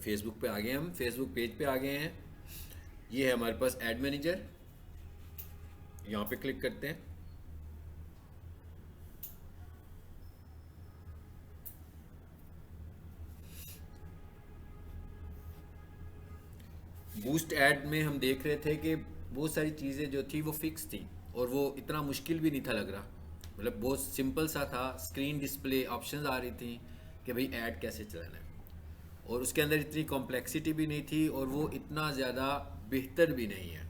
Facebook पे आ गए, हम फेसबुक पेज पे आ गए हैं। ये है हमारे पास ऐड मैनेजर, यहाँ पे क्लिक करते हैं। बूस्ट ऐड में हम देख रहे थे कि बहुत सारी चीज़ें जो थी वो फिक्स थी और वो इतना मुश्किल भी नहीं था लग रहा, मतलब बहुत सिंपल सा था। स्क्रीन डिस्प्ले ऑप्शंस आ रही थी कि भाई ऐड कैसे चलाना है, और उसके अंदर इतनी कॉम्प्लेक्सिटी भी नहीं थी और वो इतना ज़्यादा बेहतर भी नहीं है।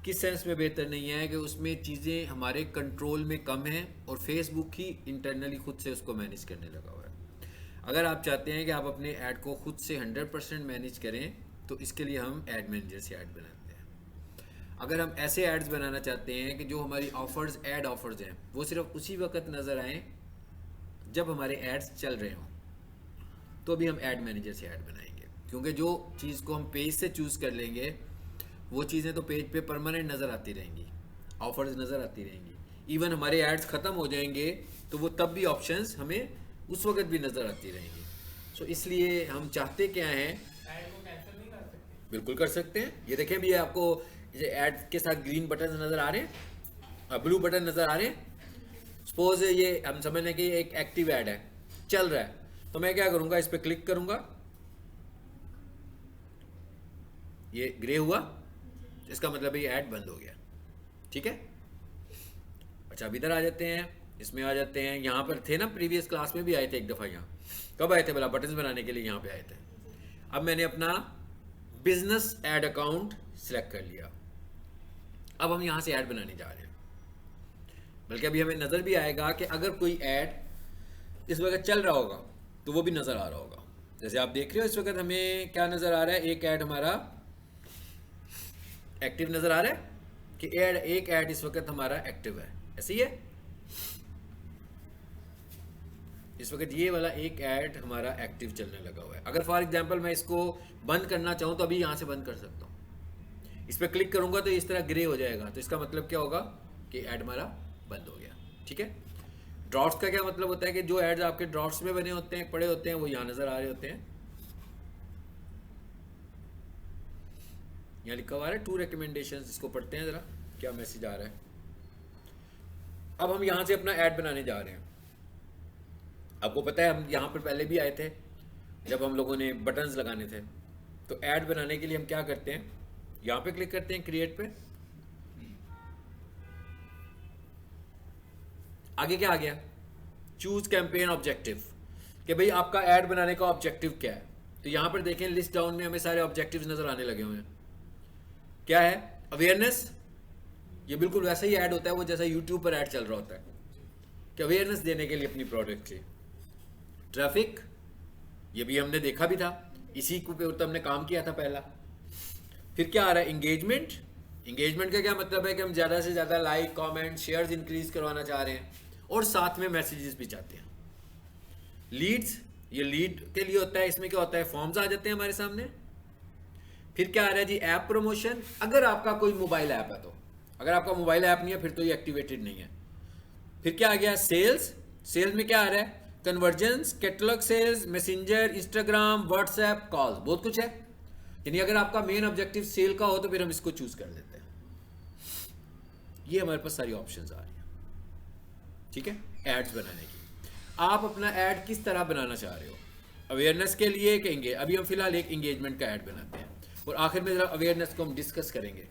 किस सेंस में बेहतर नहीं है कि उसमें चीज़ें हमारे कंट्रोल में कम हैं और फेसबुक ही इंटरनली खुद से उसको मैनेज करने लगा हुआ है। अगर आप चाहते हैं कि आप अपने ऐड को खुद से 100% मैनेज करें तो इसके लिए हम ऐड मैनेजर से ऐड बनाते हैं। अगर हम ऐसे एड्स बनाना चाहते हैं कि जो हमारी ऑफर्स ऐड ऑफर्स हैं वो सिर्फ उसी वक्त नज़र आएँ जब हमारे एड्स चल रहे हों, तो अभी हम ऐड मैनेजर से ऐड बनाएंगे, क्योंकि जो चीज़ को हम पेज से चूज़ कर लेंगे वो चीज़ें तो पेज पे परमानेंट नज़र आती रहेंगी, ऑफर्स नज़र आती रहेंगी। इवन हमारे एड्स ख़त्म हो जाएंगे तो वो तब भी ऑप्शंस हमें उस वक्त भी नज़र आती रहेंगी। सो इसलिए हम चाहते क्या हैं, ऐड को कैंसिल नहीं कर सकते? बिल्कुल कर सकते हैं। ये देखें भी, आपको ये ऐड के साथ ग्रीन बटन नज़र आ रहे हैं, ब्लू बटन नज़र आ रहे हैं। सपोज ये हम समझ लें कि एक एक्टिव ऐड है, चल रहा है, तो मैं क्या करूँगा, इस पर क्लिक करूँगा, ये ग्रे हुआ, इसका मतलब ये ऐड बंद हो गया। ठीक है, अच्छा अब इधर आ जाते हैं, इसमें आ जाते हैं। यहाँ पर थे ना, प्रीवियस क्लास में भी आए थे एक दफ़ा। यहाँ कब आए थे भला? बटन्स बनाने के लिए यहाँ पे आए थे। अब मैंने अपना बिजनेस ऐड अकाउंट सेलेक्ट कर लिया। अब हम यहाँ से ऐड बनाने जा रहे हैं, बल्कि अभी हमें नज़र भी आएगा कि अगर कोई ऐड इस वक्त चल रहा होगा तो वो भी नज़र आ रहा होगा। जैसे आप देख रहे हो इस वक्त हमें क्या नज़र आ रहा है, एक ऐड हमारा एक्टिव नज़र आ रहा है कि एक ऐड इस वक्त हमारा एक्टिव है, ऐसे ही है। इस वक्त ये वाला एक ऐड हमारा एक्टिव चलने लगा हुआ है। अगर फॉर एग्जांपल मैं इसको बंद करना चाहूँ तो अभी यहाँ से बंद कर सकता हूँ। इस पर क्लिक करूँगा तो इस तरह ग्रे हो जाएगा, तो इसका मतलब क्या होगा कि ऐड हमारा बंद हो गया। ठीक है, ड्रॉट्स का क्या मतलब होता है कि जो ऐड्स आपके ड्रॉट्स में बने होते हैं, पड़े होते हैं, वो यहाँ नज़र आ रहे होते हैं। यहाँ लिखा हुआ है 2 रिकमेंडेशंस, इसको पढ़ते हैं ज़रा क्या मैसेज आ रहा है। अब हम यहाँ से अपना ऐड बनाने जा रहे हैं। आपको पता है हम यहाँ पर पहले भी आए थे जब हम लोगों ने बटन्स लगाने थे। तो ऐड बनाने के लिए हम क्या करते हैं, यहाँ पे क्लिक करते हैं, क्रिएट पे। आगे क्या आ गया, चूज कैंपेन ऑब्जेक्टिव, कि भाई आपका ऐड बनाने का ऑब्जेक्टिव क्या है। तो यहाँ पर देखें लिस्ट डाउन में हमें सारे ऑब्जेक्टिव्स नजर आने लगे हुए हैं। क्या है, अवेयरनेस, ये बिल्कुल वैसा ही ऐड होता है वो जैसा यूट्यूब पर ऐड चल रहा होता है कि अवेयरनेस देने के लिए अपनी प्रोडक्ट की। ट्रैफिक, ये भी हमने देखा भी था, इसी के ऊपर हमने काम किया था पहला। फिर क्या आ रहा है, इंगेजमेंट। इंगेजमेंट का क्या मतलब है कि हम ज़्यादा से ज़्यादा लाइक, कमेंट, शेयर्स इंक्रीज करवाना चाह रहे हैं और साथ में मैसेजेस भी चाहते हैं। लीड्स, ये लीड के लिए होता है, इसमें क्या होता है, फॉर्म्स आ जाते हैं हमारे सामने। फिर क्या आ रहा है जी, ऐप प्रमोशन, अगर आपका कोई मोबाइल ऐप है तो। अगर आपका मोबाइल ऐप नहीं है फिर तो ये एक्टिवेटेड नहीं है। फिर क्या आ गया, सेल्स। सेल्स में क्या आ रहा है, convergence, catalogue sales, messenger, Instagram, WhatsApp, calls, बहुत कुछ है। यानी अगर आपका मेन ऑब्जेक्टिव सेल का हो तो फिर हम इसको चूज कर लेते हैं। ये हमारे पास सारी ऑप्शंस आ रही हैं। ठीक है, एड्स बनाने की। आप अपना ऐड किस तरह बनाना चाह रहे हो, अवेयरनेस के लिए कहेंगे। अभी हम फिलहाल एक इंगेजमेंट का ऐड बनाते हैं और आखिर में जरा अवेयरनेस को हम डिस्कस करेंगे।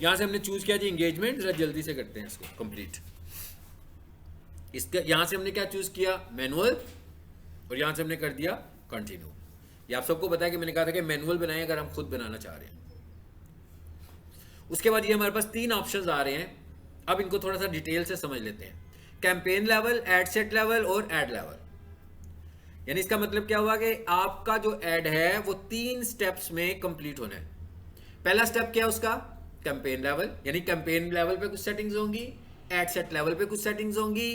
यहां से हमने चूज किया जी इंगेजमेंट, जरा जल्दी से करते हैं इसको कंप्लीट। इसका यहां से हमने क्या चूज किया, मैनुअल, और यहां से हमने कर दिया कंटिन्यू। ये आप सबको पता है कि मैंने कहा था कि मैनुअल बनाएं अगर हम खुद बनाना चाह रहे हैं। उसके बाद ये हमारे पास 3 ऑप्शंस आ रहे हैं। अब इनको थोड़ा सा डिटेल से समझ लेते हैं। Campaign level, ad set level और एड लेवल। यानी इसका मतलब क्या हुआ कि आपका जो एड है वो 3 स्टेप्स में कंप्लीट होना है। पहला स्टेप क्या है उसका, कैंपेन लेवल, यानी कैंपेन लेवल पे कुछ सेटिंग्स होंगी, एड सेट लेवल पे कुछ सेटिंग्स होंगी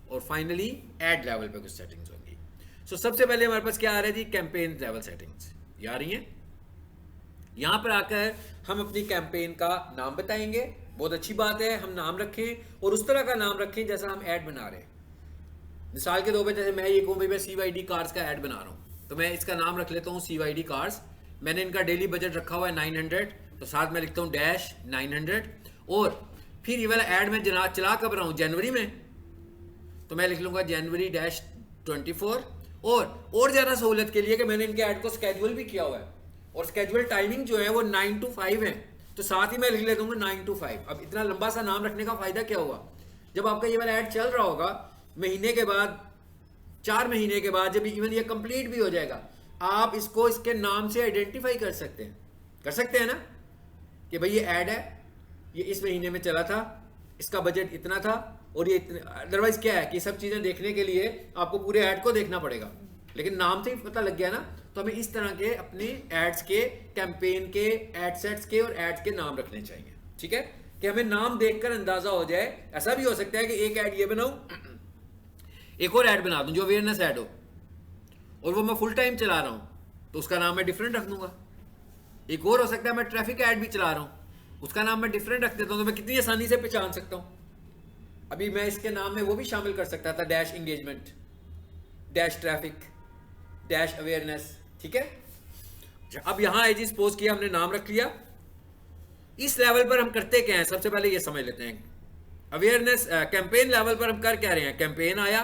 और फाइनली एड लेवल पे कुछ सेटिंग्स होंगी। सो सबसे पहले हमारे पास क्या आ रहा है जी, कैंपेन लेवल सेटिंग्स। ये आ रही हैं। यहां पर आकर हम अपनी कैंपेन का नाम बताएंगे। बहुत अच्छी बात है, हम नाम रखें और उस तरह का नाम रखें जैसा हम ऐड बना रहे हैं। मिसाल के तौर पे जैसे मैं ये कहूँ भाई मैं CYD कार्स का ऐड बना रहा हूँ, तो मैं इसका नाम रख लेता हूँ CYD कार्स। मैंने इनका डेली बजट रखा हुआ है 900, तो साथ में लिखता हूँ डैश 900। और फिर ये वाला ऐड मैं चला कब रहा हूँ, जनवरी में, तो मैं लिख लूँगा जनवरी डैश 24। और ज़्यादा सहूलत के लिए कि मैंने इनके ऐड को स्केड्यूल भी किया हुआ है, और स्केड्यूल टाइमिंग जो है वो 9 to 5 है, तो साथ ही मैं लिख लेता हूँ 9 to 5। अब इतना लंबा सा नाम रखने का फ़ायदा क्या हुआ, जब आपका ये वाला ऐड चल रहा होगा, महीने के बाद, 4 महीने के बाद, जब इवन ये कंप्लीट भी हो जाएगा, आप इसको इसके नाम से आइडेंटिफाई कर सकते हैं ना, कि भाई ये ऐड है, ये इस महीने में चला था, इसका बजट इतना था, और ये अदरवाइज क्या है कि सब चीज़ें देखने के लिए आपको पूरे ऐड को देखना पड़ेगा, लेकिन नाम से ही पता लग गया ना। तो हमें इस तरह के अपने एड्स के, कैंपेन के, एड सेट्स के और एड्स के नाम रखने चाहिए, ठीक है, कि हमें नाम देखकर अंदाजा हो जाए। ऐसा भी हो सकता है कि एक ऐड ये बनाऊं, एक और ऐड बना दूं जो अवेयरनेस ऐड हो, और वो मैं फुल टाइम चला रहा हूं, तो उसका नाम मैं डिफरेंट रख दूंगा। एक और हो सकता है मैं ट्रैफिक ऐड भी चला रहा हूं, उसका नाम मैं डिफरेंट रख देता हूं, तो मैं कितनी आसानी से पहचान सकता हूं। अभी मैं इसके नाम में वो भी शामिल कर सकता था, dash engagement, dash traffic, dash awareness, ठीक है। अब यहां है जी, सपोज किया हमने नाम रख लिया। इस लेवल पर हम करते क्या हैं, सबसे पहले ये समझ लेते हैं। अवेयरनेस कैंपेन लेवल पर हम कर क्या रहे हैं, कैंपेन आया,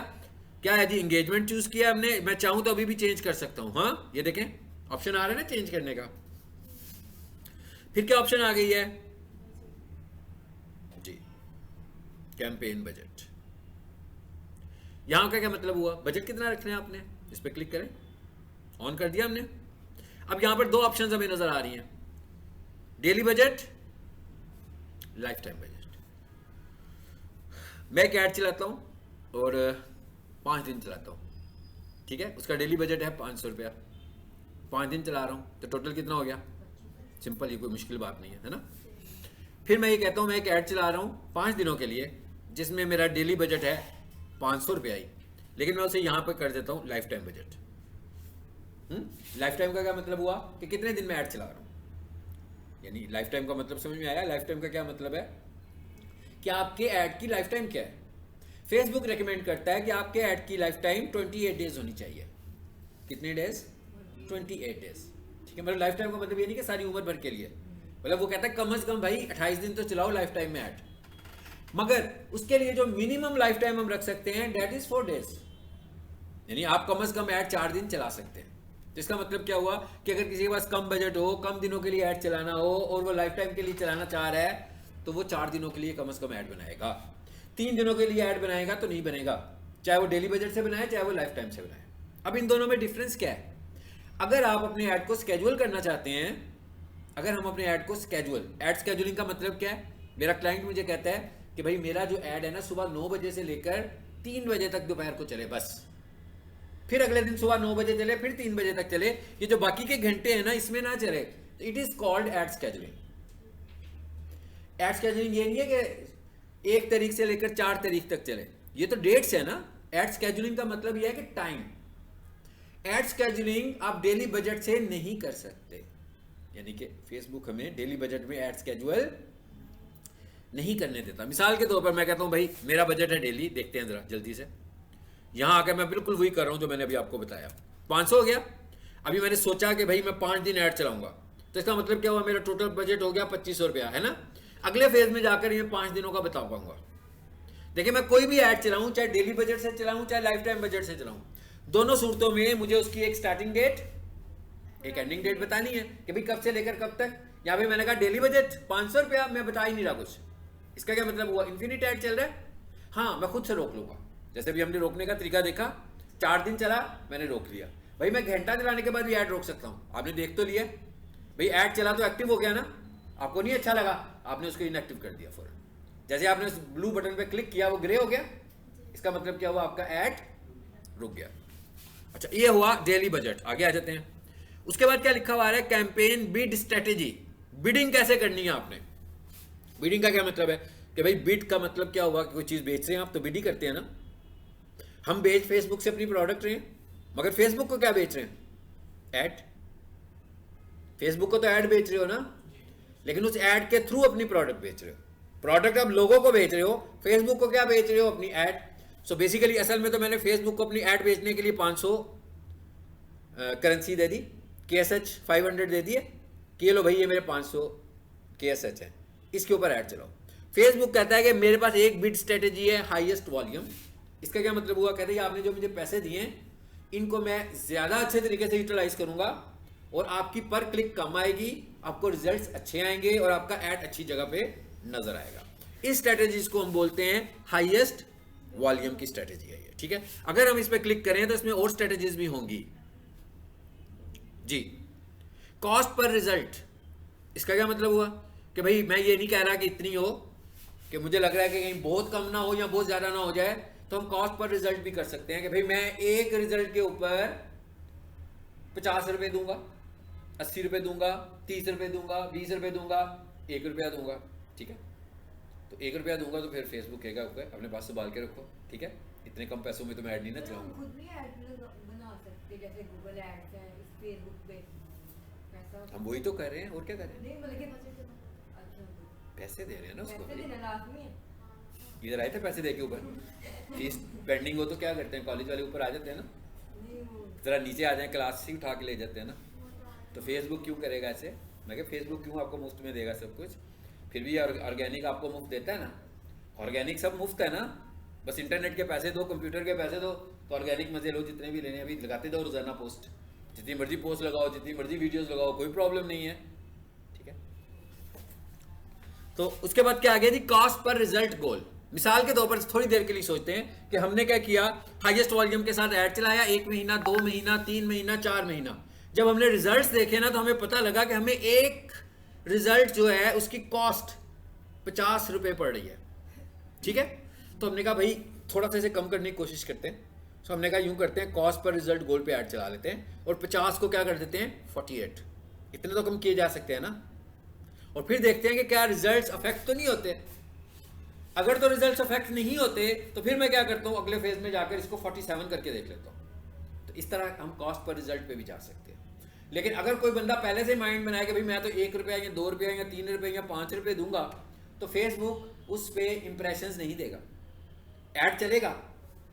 क्या है जी, इंगेजमेंट चूज किया हमने। मैं चाहूं तो अभी भी चेंज कर सकता हूं, हाँ ये देखें ऑप्शन आ रहा है ना चेंज करने का। फिर क्या ऑप्शन आ गई है जी, कैंपेन बजट। यहां का क्या मतलब हुआ, बजट कितना रखना है आपने, इस पर क्लिक करें, ऑन कर दिया हमने। अब यहां पर 2 ऑप्शंस हमें नजर आ रही हैं, daily budget, life time budget. मैं एक ऐड चलाता हूं और 5 दिन चलाता हूं, ठीक है, उसका डेली बजट है 500 रुपया, 5 दिन चला रहा हूं, तो टोटल कितना हो गया, सिंपल, ये कोई मुश्किल बात नहीं है ना। फिर मैं ये कहता हूं मैं एक ऐड चला रहा हूं 5 दिनों के लिए, जिसमें मेरा डेली बजट है 500 रुपया ही, लेकिन मैं उसे यहां पर कर देता हूं life time budget. Life time का क्या मतलब हुआ कि कितने दिन में ऐड चला रहा हूं, यानी लाइफ टाइम का मतलब समझ में आया। लाइफ टाइम का क्या मतलब है कि आपके ऐड की लाइफ टाइम क्या है। फेसबुक रेकमेंड करता है कि आपके ऐड की लाइफ टाइम 28 डेज होनी चाहिए। कितने डेज, 28 डेज, ठीक है। मतलब लाइफ टाइम का मतलब ये नहीं कि सारी उम्र भर के लिए, मतलब वो कहता है कम से कम भाई 28 दिन तो चलाओ लाइफ टाइम में ऐड, मगर उसके लिए जो मिनिमम लाइफ टाइम हम रख सकते हैं दैट इज 4 डेज, यानी आप कम से कम ऐड 4 दिन चला सकते हैं। तो इसका मतलब क्या हुआ कि अगर किसी के पास कम बजट हो, कम दिनों के लिए ऐड चलाना हो, और वो लाइफ टाइम के लिए चलाना चाह रहा है, तो वो 4 दिनों के लिए कम से कम ऐड बनाएगा। 3 दिनों के लिए ऐड बनाएगा तो नहीं बनेगा, चाहे वो डेली बजट से बनाए, चाहे वो लाइफ टाइम से बनाए। अब इन दोनों में डिफरेंस क्या है, अगर आप अपने ऐड को स्केड्यूल करना चाहते हैं, अगर हम अपने ऐड को ऐड स्केड्यूलिंग का मतलब क्या है, मेरा क्लाइंट मुझे कहता है कि भाई मेरा जो ऐड है ना, सुबह 9 बजे से लेकर 3 बजे तक दोपहर को चले बस, फिर अगले दिन सुबह 9 बजे चले, फिर 3 बजे तक चले, ये जो बाकी के घंटे हैं ना इसमें ना चले, तो it is called add scheduling. Add scheduling ये नहीं है कि 1 तारीख से लेकर 4 तारीख तक चले, ये तो डेट्स है ना। ऐड स्केड्यूलिंग का मतलब ये है कि टाइम। ऐड स्केड्यूलिंग आप डेली बजट से नहीं कर सकते, यानी कि फेसबुक हमें डेली बजट में ऐड स्केड्यूल नहीं करने देता। मिसाल के तौर पर मैं कहता हूं भाई मेरा बजट है डेली, देखते हैं जरा जल्दी से, यहां आकर मैं बिल्कुल वही कर रहा हूं जो मैंने अभी आपको बताया, 500 हो गया। अभी मैंने सोचा कि भाई मैं 5 दिन ऐड चलाऊंगा, तो इसका मतलब क्या हुआ, मेरा टोटल बजट हो गया 2500 रुपया, है ना। अगले फेज में जाकर ये 5 दिनों का बता पाऊंगा। देखिए मैं कोई भी ऐड चलाऊं, चाहे डेली बजट से चलाऊं, चाहे लाइफ टाइम बजट से चलाऊं, दोनों सूरतों में मुझे उसकी एक स्टार्टिंग डेट, एक एंडिंग डेट बतानी है कि भाई कब से लेकर कब तक। यहाँ पे मैंने कहा डेली बजट 500 रुपया, मैं बता ही नहीं रहा कुछ, इसका क्या मतलब हुआ, इन्फिनिट ऐड चल रहा है। हाँ मैं खुद से रोक लूंगा, जैसे भी हमने रोकने का तरीका देखा, 4 दिन चला मैंने रोक लिया। भाई मैं घंटा चलाने के बाद भी ऐड रोक सकता हूँ, आपने देख तो लिया, भाई ऐड चला तो एक्टिव हो गया ना, आपको नहीं अच्छा लगा, आपने उसको इनएक्टिव कर दिया फौरन। जैसे आपने उस ब्लू बटन पे क्लिक किया वो ग्रे हो गया, इसका मतलब क्या हुआ, आपका ऐड रुक गया। अच्छा ये हुआ डेली बजट। आगे आ जाते हैं, उसके बाद क्या लिखा हुआ है, कैंपेन बिड स्ट्रेटेजी। बिडिंग कैसे करनी है आपने। बिडिंग का क्या मतलब है कि भाई बिड का मतलब क्या हुआ कि कोई चीज बेच रहे हैं आप तो बिड ही करते हैं ना। हम बेच फेसबुक से अपनी प्रोडक्ट रहे हैं, मगर फेसबुक को क्या बेच रहे हैं, ऐड। फेसबुक को तो ऐड बेच रहे हो ना, लेकिन उस ऐड के थ्रू अपनी प्रोडक्ट बेच रहे हो। प्रोडक्ट अब लोगों को बेच रहे हो, फेसबुक को क्या बेच रहे हो, अपनी ऐड। सो बेसिकली असल में तो मैंने फेसबुक को अपनी ऐड बेचने के लिए 500 करेंसी दे दी, KSH 500 दे दिए कि ये लो भाई ये मेरे 500 KSH है, इसके ऊपर ऐड चलाओ। फेसबुक कहता है कि मेरे पास एक बिड स्ट्रेटेजी है हाईएस्ट वॉल्यूम। इसका क्या मतलब हुआ? कहते हैं आपने जो मुझे पैसे दिए इनको मैं ज़्यादा अच्छे तरीके से यूटिलाइज करूंगा और आपकी पर क्लिक कम आएगी, आपको रिजल्ट्स अच्छे आएंगे और आपका ऐड अच्छी जगह पे नजर आएगा। इस स्ट्रेटेजीज को हम बोलते हैं हाईएस्ट वॉल्यूम की स्ट्रेटेजी है ये, ठीक है। अगर हम इस पर क्लिक करें तो इसमें और स्ट्रेटेजीज भी होंगी जी। कॉस्ट पर रिजल्ट, इसका क्या मतलब हुआ कि भाई मैं ये नहीं कह रहा कि इतनी हो कि मुझे लग रहा है कि कहीं बहुत कम ना हो या बहुत ज्यादा ना हो जाए, तो हम कॉस्ट पर रिजल्ट भी कर सकते हैं कि भाई मैं एक रिजल्ट के ऊपर 50 रुपए दूंगा, 80 रुपए दूंगा, 30 रुपए दूंगा, 20 रुपए दूंगा, 1 रुपया दूंगा, ठीक है। तो 1 रुपया दूंगा तो फिर फेसबुक कहेगा ओके अपने पास संभाल के रखो, ठीक है, इतने कम पैसों में तो मैं ऐड नहीं ना चलाऊंगा। खुद भी ऐड बना सकते जैसे गूगल एड्स है, फेसबुक पे पैसा हम वही तो कर रहे हैं और क्या कर रहे हैं, नहीं मतलब कि अच्छा पैसे दे रहे हैं ना उसको। पैसे देना लाजमी है। इधर आए थे पैसे दे के ऊपर, फीस पेंडिंग हो तो क्या करते हैं, कॉलेज वाले ऊपर आ जाते हैं ना, नहीं वो जरा नीचे आ जाए, क्लास से उठा के ले जाते हैं ना। तो फेसबुक क्यों करेगा ऐसे? मैं क्या फेसबुक क्यों आपको मुफ्त में देगा सब कुछ? फिर भी ऑर्गेनिक आपको मुफ्त देता है ना, ऑर्गेनिक सब मुफ्त है ना, बस इंटरनेट के पैसे दो, कंप्यूटर के पैसे दो, तो ऑर्गेनिक मजे लो जितने भी लेने। अभी लगाते दो रोजाना पोस्ट, जितनी मर्जी पोस्ट लगाओ, जितनी मर्जी वीडियोस लगाओ, कोई प्रॉब्लम नहीं है, ठीक है। तो उसके बाद क्या आ गया जी, कॉस्ट पर रिजल्ट गोल। मिसाल के तौर पर थोड़ी देर के लिए सोचते हैं कि हमने क्या किया, हाईएस्ट वॉल्यूम के साथ ऐड चलाया, 1 महीना, 2 महीना, 3 महीना, 4 महीना। जब हमने रिजल्ट्स देखे ना तो हमें पता लगा कि हमें एक रिजल्ट जो है उसकी कॉस्ट 50 रुपए पड़ रही है, ठीक है। तो हमने कहा भाई थोड़ा सा इसे कम करने की कोशिश करते हैं। तो हमने कहा यूं करते हैं, कॉस्ट पर रिजल्ट गोल पे ऐड चला लेते हैं और 50 को क्या कर देते हैं 48, इतने तो कम किए जा सकते हैं ना। और फिर देखते हैं कि क्या रिजल्ट्स अफेक्ट तो नहीं होते। अगर तो रिजल्ट्स अफेक्ट नहीं होते तो फिर मैं क्या करता हूं, अगले फेज में जाकर इसको 47 करके देख लेता हूं। तो इस तरह हम कॉस्ट पर रिजल्ट पे भी जा सकते हैं। लेकिन अगर कोई बंदा पहले से माइंड बनाए कि भाई मैं तो 1 रुपया या 2 रुपया या 3 रुपये या 5 रुपये दूंगा, तो फेसबुक उस पे इंप्रेशंस नहीं देगा, ऐड चलेगा।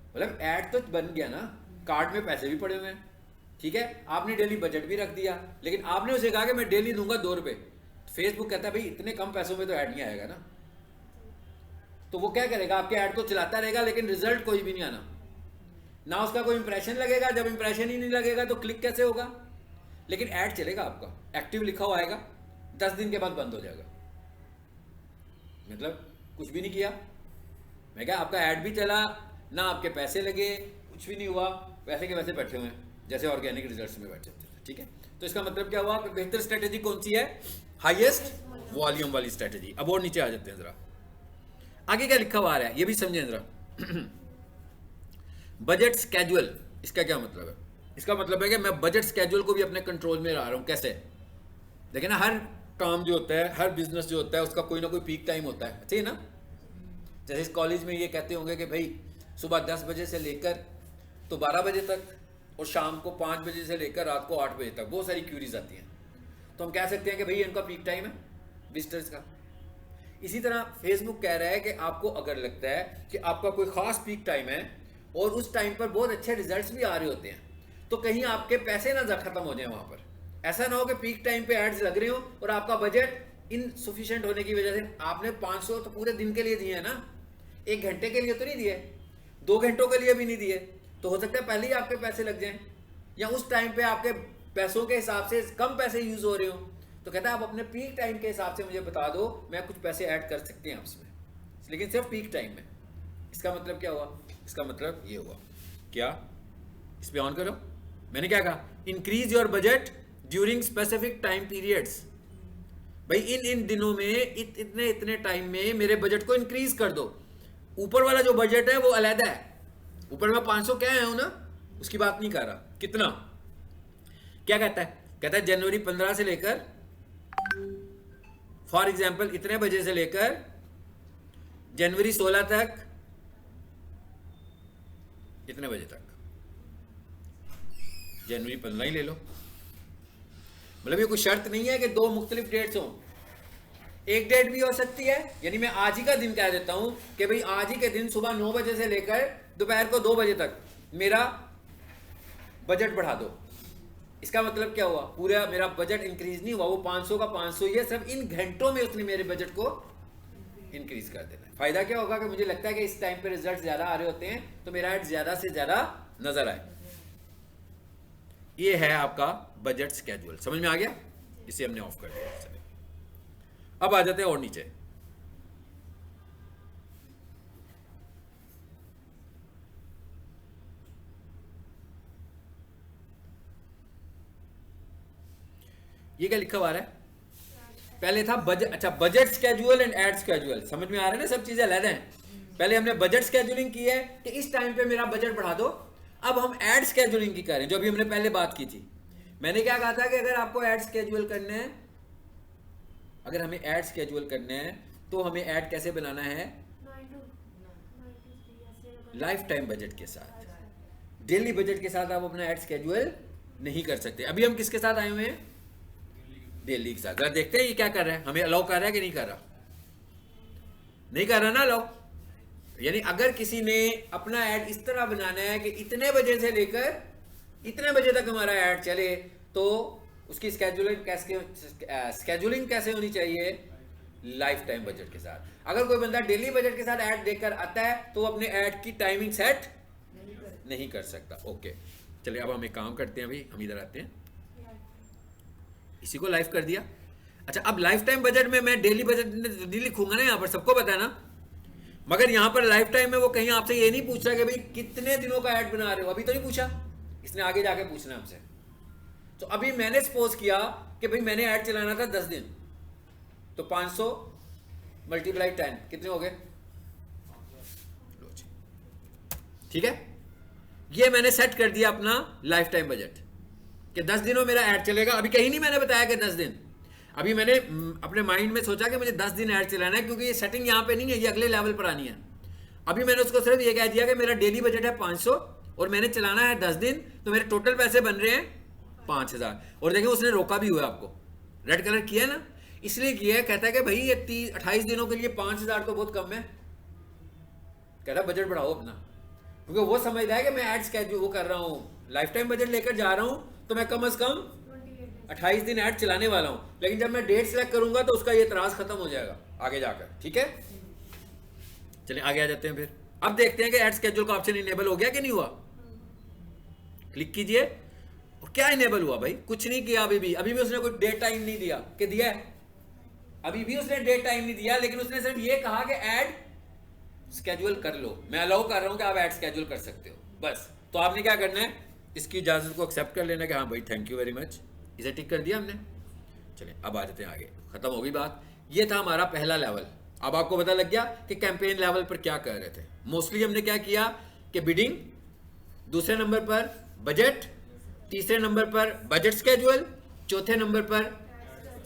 मतलब ऐड तो बन गया ना, कार्ड में पैसे भी पड़े हुए हैं, ठीक है, आपने डेली बजट भी रख दिया, लेकिन आपने उसे कहा कि मैं डेली दूंगा 2 रुपये। फेसबुक कहता है भाई इतने कम पैसों में तो ऐड नहीं आएगा ना, तो वो क्या करेगा, आपके ऐड को चलाता रहेगा, लेकिन रिजल्ट कोई भी नहीं आना ना, उसका कोई इंप्रेशन लगेगा। जब इंप्रेशन ही नहीं लगेगा तो क्लिक कैसे होगा? लेकिन ऐड चलेगा, आपका एक्टिव लिखा हुआ आएगा, 10 दिन के बाद बंद हो जाएगा। मतलब कुछ भी नहीं किया, मैं क्या आपका ऐड भी चला ना, आपके पैसे लगे, कुछ भी नहीं हुआ, वैसे के वैसे बैठे हुए हैं जैसे ऑर्गेनिक रिजल्ट्स में बैठे थे, ठीक है। तो इसका मतलब क्या हुआ, बेहतर स्ट्रेटेजी कौन सी है, हाईएस्ट वॉल्यूम वाली स्ट्रेटेजी। अब और नीचे आ जाते हैं जरा, आगे क्या लिखा हुआ आ रहा है ये भी समझें जरा। बजट स्केड्यूल, इसका क्या मतलब है? इसका मतलब है कि मैं बजट स्केड्यूल को भी अपने कंट्रोल में ला रहा हूं। कैसे? देखिए ना, हर काम जो होता है, हर बिजनेस जो होता है, उसका कोई ना कोई पीक टाइम होता है, ठीक है ना। जैसे इस कॉलेज में ये कहते होंगे कि भाई सुबह 10 बजे से लेकर तो 12 बजे तक और शाम को 5 बजे से लेकर रात को 8 बजे तक बहुत सारी क्यूरीज आती हैं। तो हम कह सकते हैं कि भाई इनका पीक टाइम है विजिटर्स का। इसी तरह फेसबुक कह रहा है कि आपको अगर लगता है कि आपका कोई खास पीक टाइम है और उस टाइम पर बहुत अच्छे रिजल्ट्स भी आ रहे होते हैं, तो कहीं आपके पैसे ना खत्म हो जाए वहां पर। ऐसा ना हो कि पीक टाइम पे एड्स लग रहे हो और आपका बजट इनसफिशिएंट होने की वजह से आपने 500 तो पूरे दिन के लिए दिए हैं ना, 1 घंटे के लिए तो नहीं दिए, 2 घंटों के लिए भी नहीं दिए। तो हो सकता है पहले ही आपके पैसे लग जाएं, या उस टाइम पे आपके पैसों के हिसाब से कम पैसे यूज हो रहे हो। तो कहता है आप अपने पीक टाइम के हिसाब से मुझे बता दो, मैं कुछ पैसे ऐड कर सकते हैं आपसे, लेकिन सिर्फ पीक टाइम में। इसका मतलब क्या हुआ? इसका मतलब ये हुआ, क्या इस पे ऑन करो, मैंने क्या कहा, increase your budget during specific time periods. भाई इन दिनों में इतने इतने टाइम में मेरे बजट को इंक्रीज कर दो। ऊपर वाला जो बजट है वो अलहदा है, ऊपर मैं 500 क्या है ना, उसकी बात नहीं कर रहा। कितना, क्या कहता है? कहता है जनवरी 15 से लेकर, फॉर एग्जाम्पल इतने बजे से लेकर जनवरी 16 तक, इतने बजे तक, जनवरी 15 ही ले लो। मतलब ये कोई शर्त नहीं है कि 2 मुख्तलिफ डेट्स हों, एक डेट भी हो सकती है। यानी मैं आज ही का दिन कह देता हूं कि भाई आज ही के दिन सुबह 9 बजे से लेकर दोपहर को 2 बजे तक मेरा बजट बढ़ा दो, इसका मतलब क्या हुआ, पूरा मेरा बजट इंक्रीज नहीं हुआ, वो 500 का 500 ही है, सिर्फ इन घंटों में उसने मेरे बजट को इंक्रीज कर देना है। फायदा क्या होगा कि मुझे लगता है कि इस टाइम पे रिजल्ट ज्यादा आ रहे होते हैं तो मेरा ऐड ज्यादा से ज्यादा नजर आए। ये है आपका बजट स्केड्यूल, समझ में आ गया? इसे हमने ऑफ कर दिया। चलिए अब आ जाते हैं और नीचे। ये क्या लिखा हुआ है? पहले था बजट, अच्छा budget schedule and ad schedule, समझ में आ रहा है ना, सब चीजें अलग हैं। पहले हमने बजट स्केड्यूलिंग की है कि इस टाइम पे मेरा बजट बढ़ा दो, अब हम एड स्केड्यूलिंग की करें जो अभी हमने पहले बात की थी। मैंने क्या कहा था कि अगर आपको ऐड स्केड्यूल करने हैं, अगर हमें ऐड स्केड्यूल करने हैं तो हमें ऐड कैसे बनाना है? लाइफ टाइम बजट के साथ, डेली बजट के साथ आप अपना ऐड स्केड्यूल नहीं कर सकते। अभी हम किसके साथ आए हुए हैं? डेली के साथ। अगर देखते हैं ये क्या कर रहा है, हमें अलाउ कर रहा है कि नहीं कर रहा? नहीं कर रहा ना अलाउ। यानी अगर किसी ने अपना ऐड इस तरह बनाना है कि इतने बजे से लेकर इतने बजे तक हमारा ऐड चले, तो उसकी स्केड्यूलिंग कैसे होनी चाहिए? लाइफ टाइम बजट के साथ। अगर कोई बंदा डेली बजट के साथ ऐड देकर आता है तो वो अपने ऐड की टाइमिंग सेट नहीं कर सकता। ओके चलिए अब हम एक काम करते हैं, अभी हम इधर आते हैं, इसी को लाइव कर दिया। अच्छा अब लाइफ टाइम बजट में मैं डेली बजट नहीं लिखूंगा ना, यहां पर सबको पता है ना, मगर यहां पर लाइफ टाइम में वो कहीं आपसे ये नहीं पूछ रहा कि भाई कितने दिनों का ऐड बना रहे हो, अभी तो नहीं पूछा, इसने आगे जाके पूछना है आपसे। तो अभी मैंने सपोज किया कि भाई मैंने ऐड चलाना था 10 दिन, तो 500 मल्टीप्लाई 10 कितने हो गए? ठीक है, ये मैंने सेट कर दिया अपना लाइफ टाइम बजट कि 10 दिनों मेरा ऐड चलेगा। अभी कहीं नहीं मैंने बताया कि 10 दिन, अभी मैंने अपने माइंड में सोचा कि मुझे 10 दिन ऐड चलाना है, क्योंकि ये सेटिंग यहाँ पे नहीं है, ये अगले लेवल पर आनी है। अभी मैंने उसको सिर्फ ये कह दिया कि मेरा डेली बजट है 500 और मैंने चलाना है 10 दिन, तो मेरे टोटल पैसे बन रहे हैं 5000। और देखिए उसने रोका भी हुआ आपको, रेड कलर किया है ना, इसलिए किया है, कहता है कि भाई ये 28 दिनों के लिए 5000 तो बहुत कम है, कहता है बजट बढ़ाओ अपना, क्योंकि वो समझता है कि मैं एड स्केड्यूल वो कर रहा हूँ, लाइफ टाइम बजट लेकर जा रहा हूँ, तो मैं कम से कम 28 दिन ऐड चलाने वाला हूँ। लेकिन जब मैं डेट सेलेक्ट करूंगा तो उसका ये इतराज खत्म हो जाएगा आगे जाकर। ठीक है चलिए आगे आ जाते हैं। फिर अब देखते हैं कि ऐड स्केड्यूल का ऑप्शन इनेबल हो गया कि नहीं हुआ। क्लिक कीजिए, और क्या इनेबल हुआ भाई? कुछ नहीं किया, अभी भी उसने कोई डेट टाइम नहीं दिया कि दिया है, अभी भी उसने डेट टाइम नहीं दिया, लेकिन उसने सिर्फ ये कहा कि ऐड स्केड्यूल कर लो, मैं अलाउ कर रहा हूं कि आप ऐड स्केड्यूल कर सकते हो, बस। तो आपने क्या करना है, इसकी इजाजत को एक्सेप्ट कर लेना कि हाँ भाई थैंक यू वेरी मच, इसे टिक कर दिया हमने। चलिए अब आ जाते हैं आगे, खत्म हो गई बात। ये था हमारा पहला लेवल। अब आपको पता लग गया कि कैंपेन लेवल पर क्या कर रहे थे। मोस्टली हमने क्या किया कि बिडिंग, दूसरे नंबर पर बजट, तीसरे नंबर पर बजट स्केड्यूल, चौथे नंबर पर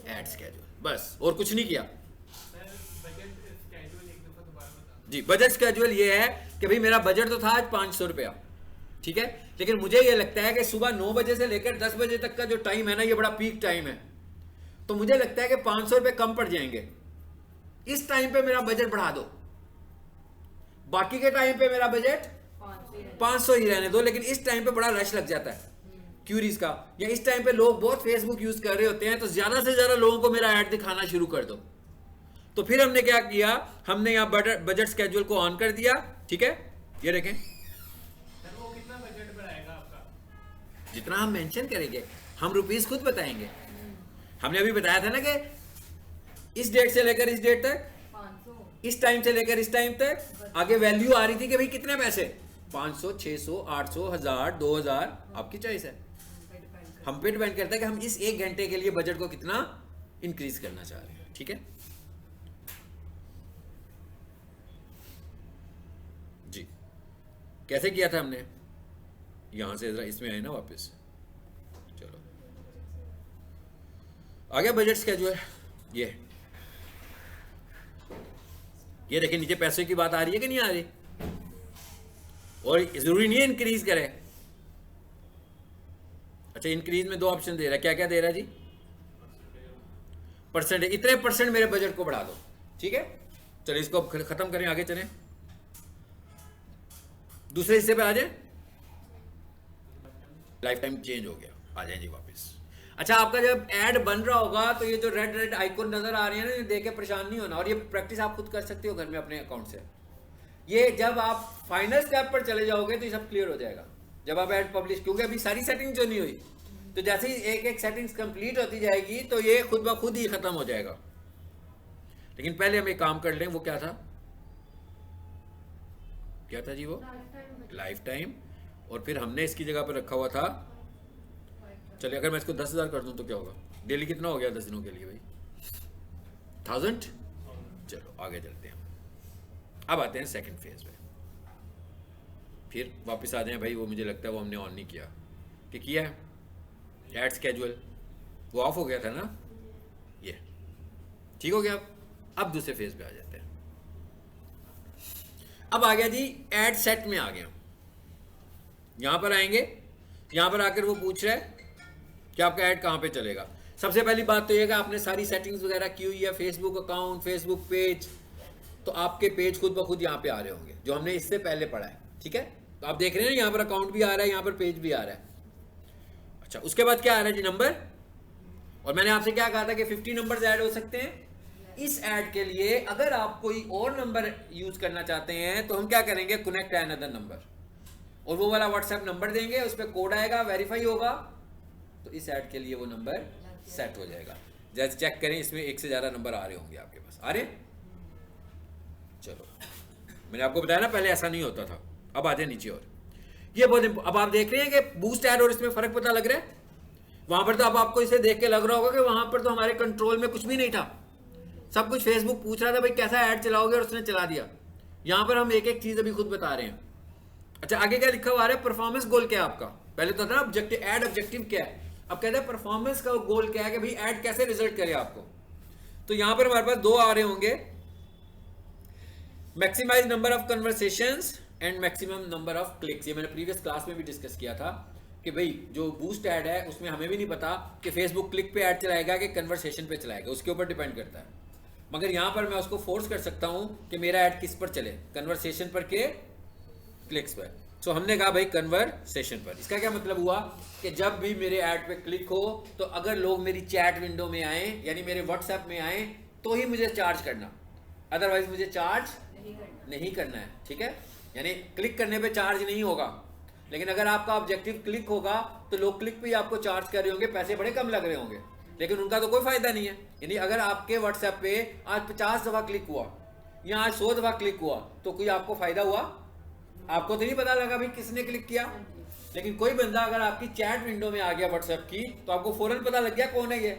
एड स्केड्यूल, बस और कुछ नहीं किया जी। बजट स्केड्यूल ये है कि भाई मेरा बजट तो था आज 500 रुपया, ठीक है, लेकिन मुझे ये लगता है कि सुबह 9 बजे से लेकर 10 बजे तक का जो टाइम है ना, ये बड़ा पीक टाइम है, तो मुझे लगता है कि 500 रुपए कम पड़ जाएंगे, इस टाइम पे मेरा बजट बढ़ा दो, बाकी के टाइम पे मेरा बजट 500 ही रहने दो, लेकिन इस टाइम पे बड़ा रश लग जाता है क्यूरीज का, या इस टाइम पे लोग बहुत फेसबुक यूज कर रहे होते हैं, तो ज्यादा से ज्यादा लोगों को मेरा ऐड दिखाना शुरू कर दो। तो फिर हमने क्या किया, हमने यहाँ बजट स्केड्यूल को ऑन कर दिया, ठीक है, ये देखें वो कितना बजट बढ़ाएगा आपका? जितना हम मेंशन करेंगे, हम रुपीस खुद बताएंगे। हमने अभी बताया था ना कि इस डेट से लेकर इस डेट तक, 500 इस टाइम से लेकर इस टाइम तक, आगे वैल्यू आ रही थी कि भाई कितने पैसे, 500, 600, 800, 1000, 2000, आपकी चॉइस है। हम पे डिपेंड करता है कि हम इस 1 घंटे के लिए बजट को कितना इंक्रीज करना चाह रहे हैं। ठीक है जी, कैसे किया था हमने, यहां से जरा इसमें आए ना वापस, चलो आ गया बजट स्केड्यूल। ये देखिए नीचे पैसे की बात आ रही है कि नहीं आ रही, और जरूरी नहीं है इंक्रीज करें। अच्छा इंक्रीज में 2 ऑप्शन दे रहा है, क्या क्या दे रहा है जी, परसेंट, इतने परसेंट मेरे बजट को बढ़ा दो। ठीक है चलिए इसको खत्म करें, आगे चलें, दूसरे हिस्से पे आ जाए। लाइफ टाइम चेंज हो गया, आ जाए जी वापस। अच्छा, आपका जब ऐड बन रहा होगा तो ये जो रेड रेड आइकन नजर आ रही है ना, ये देख के परेशान नहीं होना, और ये प्रैक्टिस आप खुद कर सकते हो घर में अपने अकाउंट से। ये जब आप फाइनल स्टेप पर चले जाओगे तो ये सब क्लियर हो जाएगा, जब आप ऐड पब्लिश, क्योंकि अभी सारी सेटिंग जो नहीं हुई, तो जैसे ही एक एक सेटिंग्स कंप्लीट होती जाएगी तो ये खुद ब खुद ही खत्म हो जाएगा। लेकिन पहले हम एक काम कर लें, वो क्या था, क्या था जी वो, लाइफ टाइम। और फिर हमने इसकी जगह पर रखा हुआ था, चलिए अगर मैं इसको 10,000 कर दूं तो क्या होगा, डेली कितना हो गया 10 दिनों के लिए भाई, 1000। चलो आगे चलते हैं, अब आते हैं सेकंड फेज में। फिर वापस आ जाए भाई, वो मुझे लगता है वो हमने ऑन नहीं किया, कि किया है ऐड स्केड्यूल, वो ऑफ हो गया था ना, ये ठीक हो गया। अब दूसरे फेज पे आ जाते हैं। अब आ गया जी ऐड सेट में आ गया, यहां पर आएंगे, यहां पर आकर वो पूछ रहा है कि आपका ऐड कहां पे चलेगा। सबसे पहली बात तो ये कि आपने सारी सेटिंग्स वगैरह की हुई है, फेसबुक अकाउंट, फेसबुक पेज, तो आपके पेज खुद ब खुद यहाँ पे आ रहे होंगे, जो हमने इससे पहले पढ़ा है, ठीक है। तो आप देख रहे हैं यहाँ पर अकाउंट भी आ रहा है, यहाँ पर पेज भी आ रहा है। अच्छा, उसके बाद क्या आ रहा है जी, नंबर। और मैंने आपसे क्या कहा था कि 50 नंबर्स ऐड हो सकते हैं इस ऐड के लिए। अगर आप कोई और नंबर यूज करना चाहते हैं तो हम क्या करेंगे, कनेक्ट अनदर नंबर, और वो वाला व्हाट्सएप नंबर देंगे, उस पर कोड आएगा, वेरीफाई होगा, तो इस ऐड के लिए वो नंबर सेट हो जाएगा। जैसे चेक करें, इसमें एक से ज्यादा नंबर आ रहे होंगे आपके पास, आ रहे। चलो, मैंने आपको बताया ना पहले ऐसा नहीं होता था। अब आते हैं नीचे, और ये बहुत, अब आप देख रहे हैं कि बूस्ट ऐड और इसमें फर्क पता लग रहा है। वहां पर तो अब आपको इसे देख के लग रहा होगा कि वहां पर तो हमारे कंट्रोल में कुछ भी नहीं था, सब कुछ फेसबुक पूछ रहा था भाई कैसा ऐड चलाओगे, और उसने चला दिया। यहां पर हम एक एक चीज अभी खुद बता रहे हैं। अच्छा, आगे क्या लिखा हुआ है, परफॉर्मेंस गोल क्या है आपका। पहले तो था ना ऑब्जेक्टिव, ऐड ऑब्जेक्टिव क्या है, अब कहते हैं परफॉर्मेंस का गोल क्या है कि भाई ऐड कैसे रिजल्ट करे आपको। तो यहां पर हमारे पास दो आ रहे होंगे, maximise number of conversations and maximum number of clicks. ये मैंने प्रीवियस क्लास में भी डिस्कस किया था कि भाई जो बूस्ट ऐड है उसमें हमें भी नहीं पता कि फेसबुक क्लिक पे ऐड चलाएगा कि कन्वर्सेशन पे चलाएगा, उसके ऊपर डिपेंड करता है। मगर यहां पर मैं उसको फोर्स कर सकता हूं कि मेरा ऐड किस पर चले, कन्वर्सेशन पर के क्लिक्स पर। सो हमने कहा भाई कन्वर्सेशन पर। इसका क्या मतलब हुआ कि जब भी मेरे ऐड पे क्लिक हो तो अगर लोग मेरी चैट विंडो में आए, यानी मेरे व्हाट्सएप में आए, तो ही मुझे चार्ज करना, अदरवाइज मुझे चार्ज नहीं करना है, ठीक है। यानी क्लिक करने पे चार्ज नहीं होगा, लेकिन अगर आपका ऑब्जेक्टिव क्लिक होगा तो लोग क्लिक पे आपको चार्ज कर रहे होंगे, पैसे बड़े कम लग रहे होंगे, लेकिन उनका तो कोई फायदा नहीं है। यानी अगर आपके व्हाट्सएप पे आज 50 दफा क्लिक हुआ या आज 100 दफा क्लिक हुआ तो कोई आपको फायदा हुआ, आपको तो नहीं पता लगा भाई किसने क्लिक किया। लेकिन कोई बंदा अगर आपकी चैट विंडो में आ गया व्हाट्सएप की, तो आपको फौरन पता लग गया कौन है ये,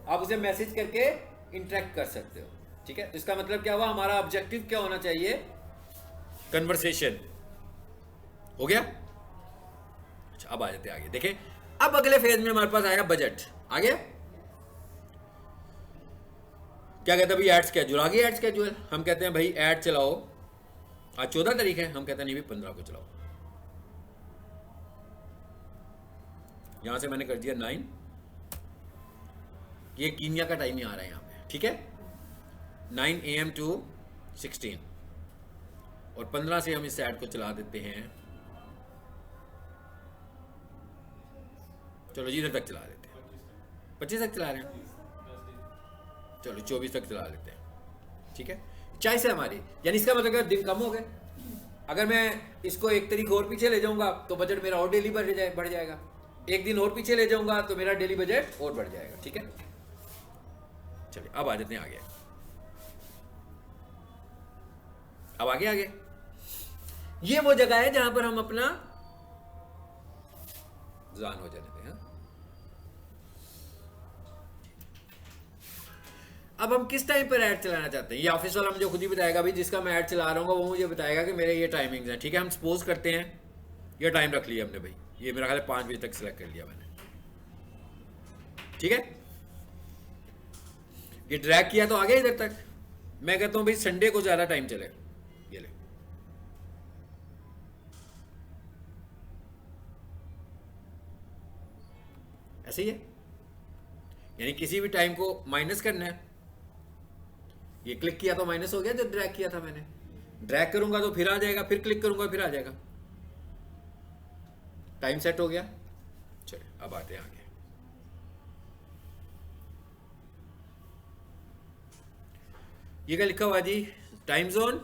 आप उसे मैसेज करके इंटरेक्ट कर सकते हो, ठीक है। तो इसका मतलब क्या हुआ, हमारा ऑब्जेक्टिव क्या होना चाहिए, कन्वर्सेशन हो गया। अच्छा, अब आ जाते आगे, देखें अब अगले फेज में हमारे पास आया बजट, आ गया। क्या कहते हैं भाई, ऐड स्केड्यूल आ गया। ऐड स्केड्यूल हम कहते हैं भाई ऐड चलाओ, आज 14 तारीख है, हम कहते हैं नहीं भी 15 को चलाओ। यहां से मैंने कर दिया 9, ये कीनिया का टाइम ही आ रहा है यहाँ पे, ठीक है, 9 AM to 16, और 15 से हम इस ऐड को चला देते हैं, चलो जी इधर तक चला देते हैं, 25 तक चला रहे हैं, चलो 24 तक चला लेते हैं, ठीक है। चॉइस है हमारी, यानी इसका मतलब क्या, दिन कम हो गए। अगर मैं इसको एक तारीख और पीछे ले जाऊंगा तो बजट मेरा और डेली बढ़ जाएगा, एक दिन और पीछे ले जाऊंगा तो मेरा डेली बजट और बढ़ जाएगा, ठीक है। चलिए अब आ जाते हैं आगे, अब आगे ये वो जगह है जहां पर हम अपना जान हो जाने दें। अब हम किस टाइम पर ऐड चलाना चाहते हैं, ये ऑफिस वाला मुझे खुद ही बताएगा भाई, जिसका मैं ऐड चला रहा हूँ वो मुझे बताएगा कि मेरे ये टाइमिंग्स हैं, ठीक है। हम सपोज करते हैं ये टाइम रख लिया हमने भाई, ये मेरा ख्याल है 5 बजे तक सिलेक्ट कर लिया मैंने, ठीक है। ये ड्रैग किया तो आ गया इधर तक। मैं कहता हूं भाई संडे को ज्यादा टाइम चले, ये ले, ऐसे ही है, यानी किसी भी टाइम को माइनस करना है। ये क्लिक किया तो माइनस हो गया, जो ड्रैग किया था मैंने, ड्रैग करूंगा तो फिर आ जाएगा, फिर क्लिक करूंगा फिर आ जाएगा, टाइम सेट हो गया। चलिए अब आते हैं आगे। ये क्या लिखा हुआ जी, टाइम जोन,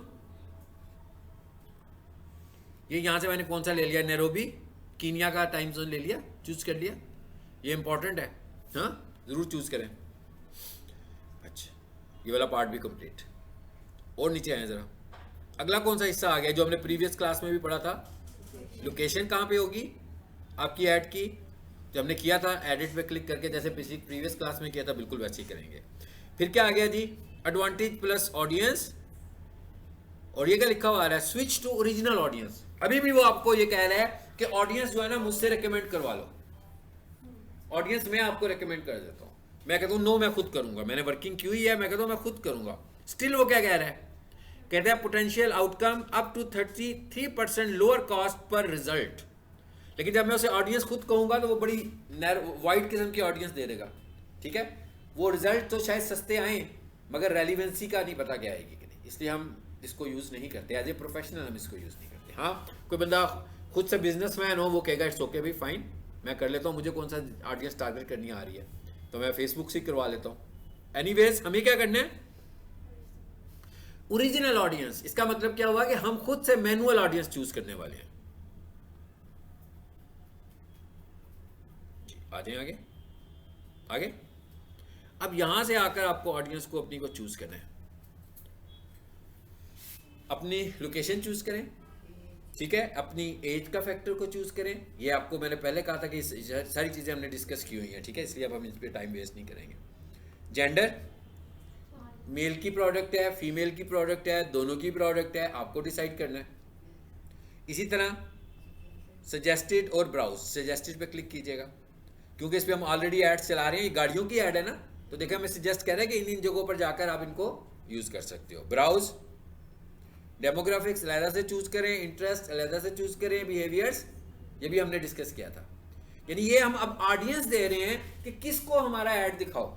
ये यहाँ से मैंने कौन सा ले लिया, नैरोबी कीनिया का टाइम जोन ले लिया, चूज कर लिया, ये इंपॉर्टेंट है, हाँ जरूर चूज करें। अच्छा ये वाला पार्ट भी कंप्लीट। और नीचे आए जरा, अगला कौन सा हिस्सा आ गया जो हमने प्रीवियस क्लास में भी पढ़ा था, लोकेशन कहाँ पे होगी आपकी ऐड की, जो हमने किया था एडिट पे क्लिक करके, जैसे पिछली प्रीवियस क्लास में किया था बिल्कुल वैसे ही करेंगे। फिर क्या आ गया जी, एडवांटेज प्लस ऑडियंस, और ये क्या लिखा हुआ आ रहा है, स्विच टू ओरिजिनल ऑडियंस। अभी भी वो आपको ये कह रहा है कि ऑडियंस जो है ना मुझसे रेकमेंड करवा लो, ऑडियंस मैं आपको रेकमेंड कर देता हूँ। मैं कहता हूँ नो मैं खुद करूंगा, मैंने वर्किंग की हुई है, मैं कहता हूँ मैं खुद करूंगा। स्टिल वो क्या कह रहा है, कहते हैं potential outcome up to 33% lower cost पर रिजल्ट। लेकिन जब मैं उसे ऑडियंस खुद कहूंगा तो वो बड़ी वाइड किस्म की ऑडियंस दे देगा, ठीक है। वो रिजल्ट तो शायद सस्ते आए मगर रेलिवेंसी का नहीं पता क्या आएगी कि नहीं, इसलिए हम इसको यूज नहीं करते, एज ए प्रोफेशनल हम इसको यूज नहीं करते। हाँ कोई बंदा खुद से बिजनेसमैन हो वो कहेगा इट्स ओके भाई फाइन, मैं कर लेता हूँ, मुझे कौन सा ऑडियंस टारगेट करनी आ रही है तो मैं फेसबुक से करवा लेता हूँ। एनीवेज हमें क्या करना है, ओरिजिनल ऑडियंस। इसका मतलब क्या हुआ कि हम खुद से मैनुअल ऑडियंस चूज करने वाले हैं। आ जाए आगे, आगे अब यहां से आकर आपको ऑडियंस को अपनी को चूज करना है, अपनी लोकेशन चूज करें, ठीक है, अपनी एज का फैक्टर को चूज करें। ये आपको मैंने पहले कहा था कि सारी चीजें हमने डिस्कस की हुई हैं, ठीक है, इसलिए अब हम इस पर टाइम वेस्ट नहीं करेंगे। जेंडर, मेल की प्रोडक्ट है फीमेल की प्रोडक्ट है, दोनों की प्रोडक्ट है, आपको डिसाइड करना है। इसी तरह सजेस्टेड और ब्राउज, सजेस्टेड पे क्लिक कीजिएगा क्योंकि इस पर हम ऑलरेडी एड्स चला रहे हैं, ये गाड़ियों की ऐड है ना, तो देखिए हमें सजेस्ट कर रहे हैं कि इन जगहों पर जाकर आप इनको यूज कर सकते हो। ब्राउज, डेमोग्राफिक्स अलहदा से चूज करें, इंटरेस्ट अलहदा से चूज करें, बिहेवियर्स ये भी हमने डिस्कस किया था। यानी ये हम अब ऑडियंस दे रहे हैं कि किसको हमारा ऐड दिखाओ।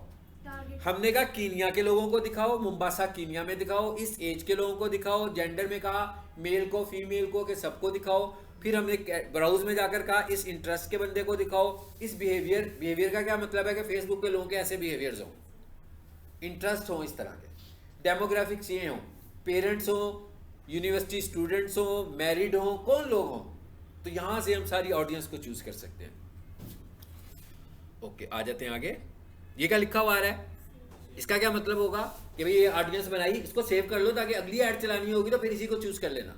हमने कहा कीनिया के लोगों को दिखाओ, मुंबासा कीनिया में दिखाओ, इस एज के लोगों को दिखाओ, जेंडर में कहा मेल को फीमेल को कि सबको दिखाओ। फिर हमने ब्राउज में जाकर कहा इस इंटरेस्ट के बंदे को दिखाओ, इस बिहेवियर का क्या मतलब है कि फेसबुक के लोगों के ऐसे बिहेवियर्स हो, इंटरेस्ट हो इस तरह के, डेमोग्राफिक्स ये हो, पेरेंट्स हो, यूनिवर्सिटी स्टूडेंट्स हो, मैरिड हो, कौन लोग हो, तो यहां से हम सारी ऑडियंस को चूज कर सकते हैं। ओके आ जाते हैं आगे। ये क्या लिखा हुआ आ रहा है, इसका क्या मतलब होगा कि भाई ये ऑडियंस बनाई, इसको सेव कर लो ताकि अगली ऐड चलानी होगी तो फिर इसी को चूज कर लेना,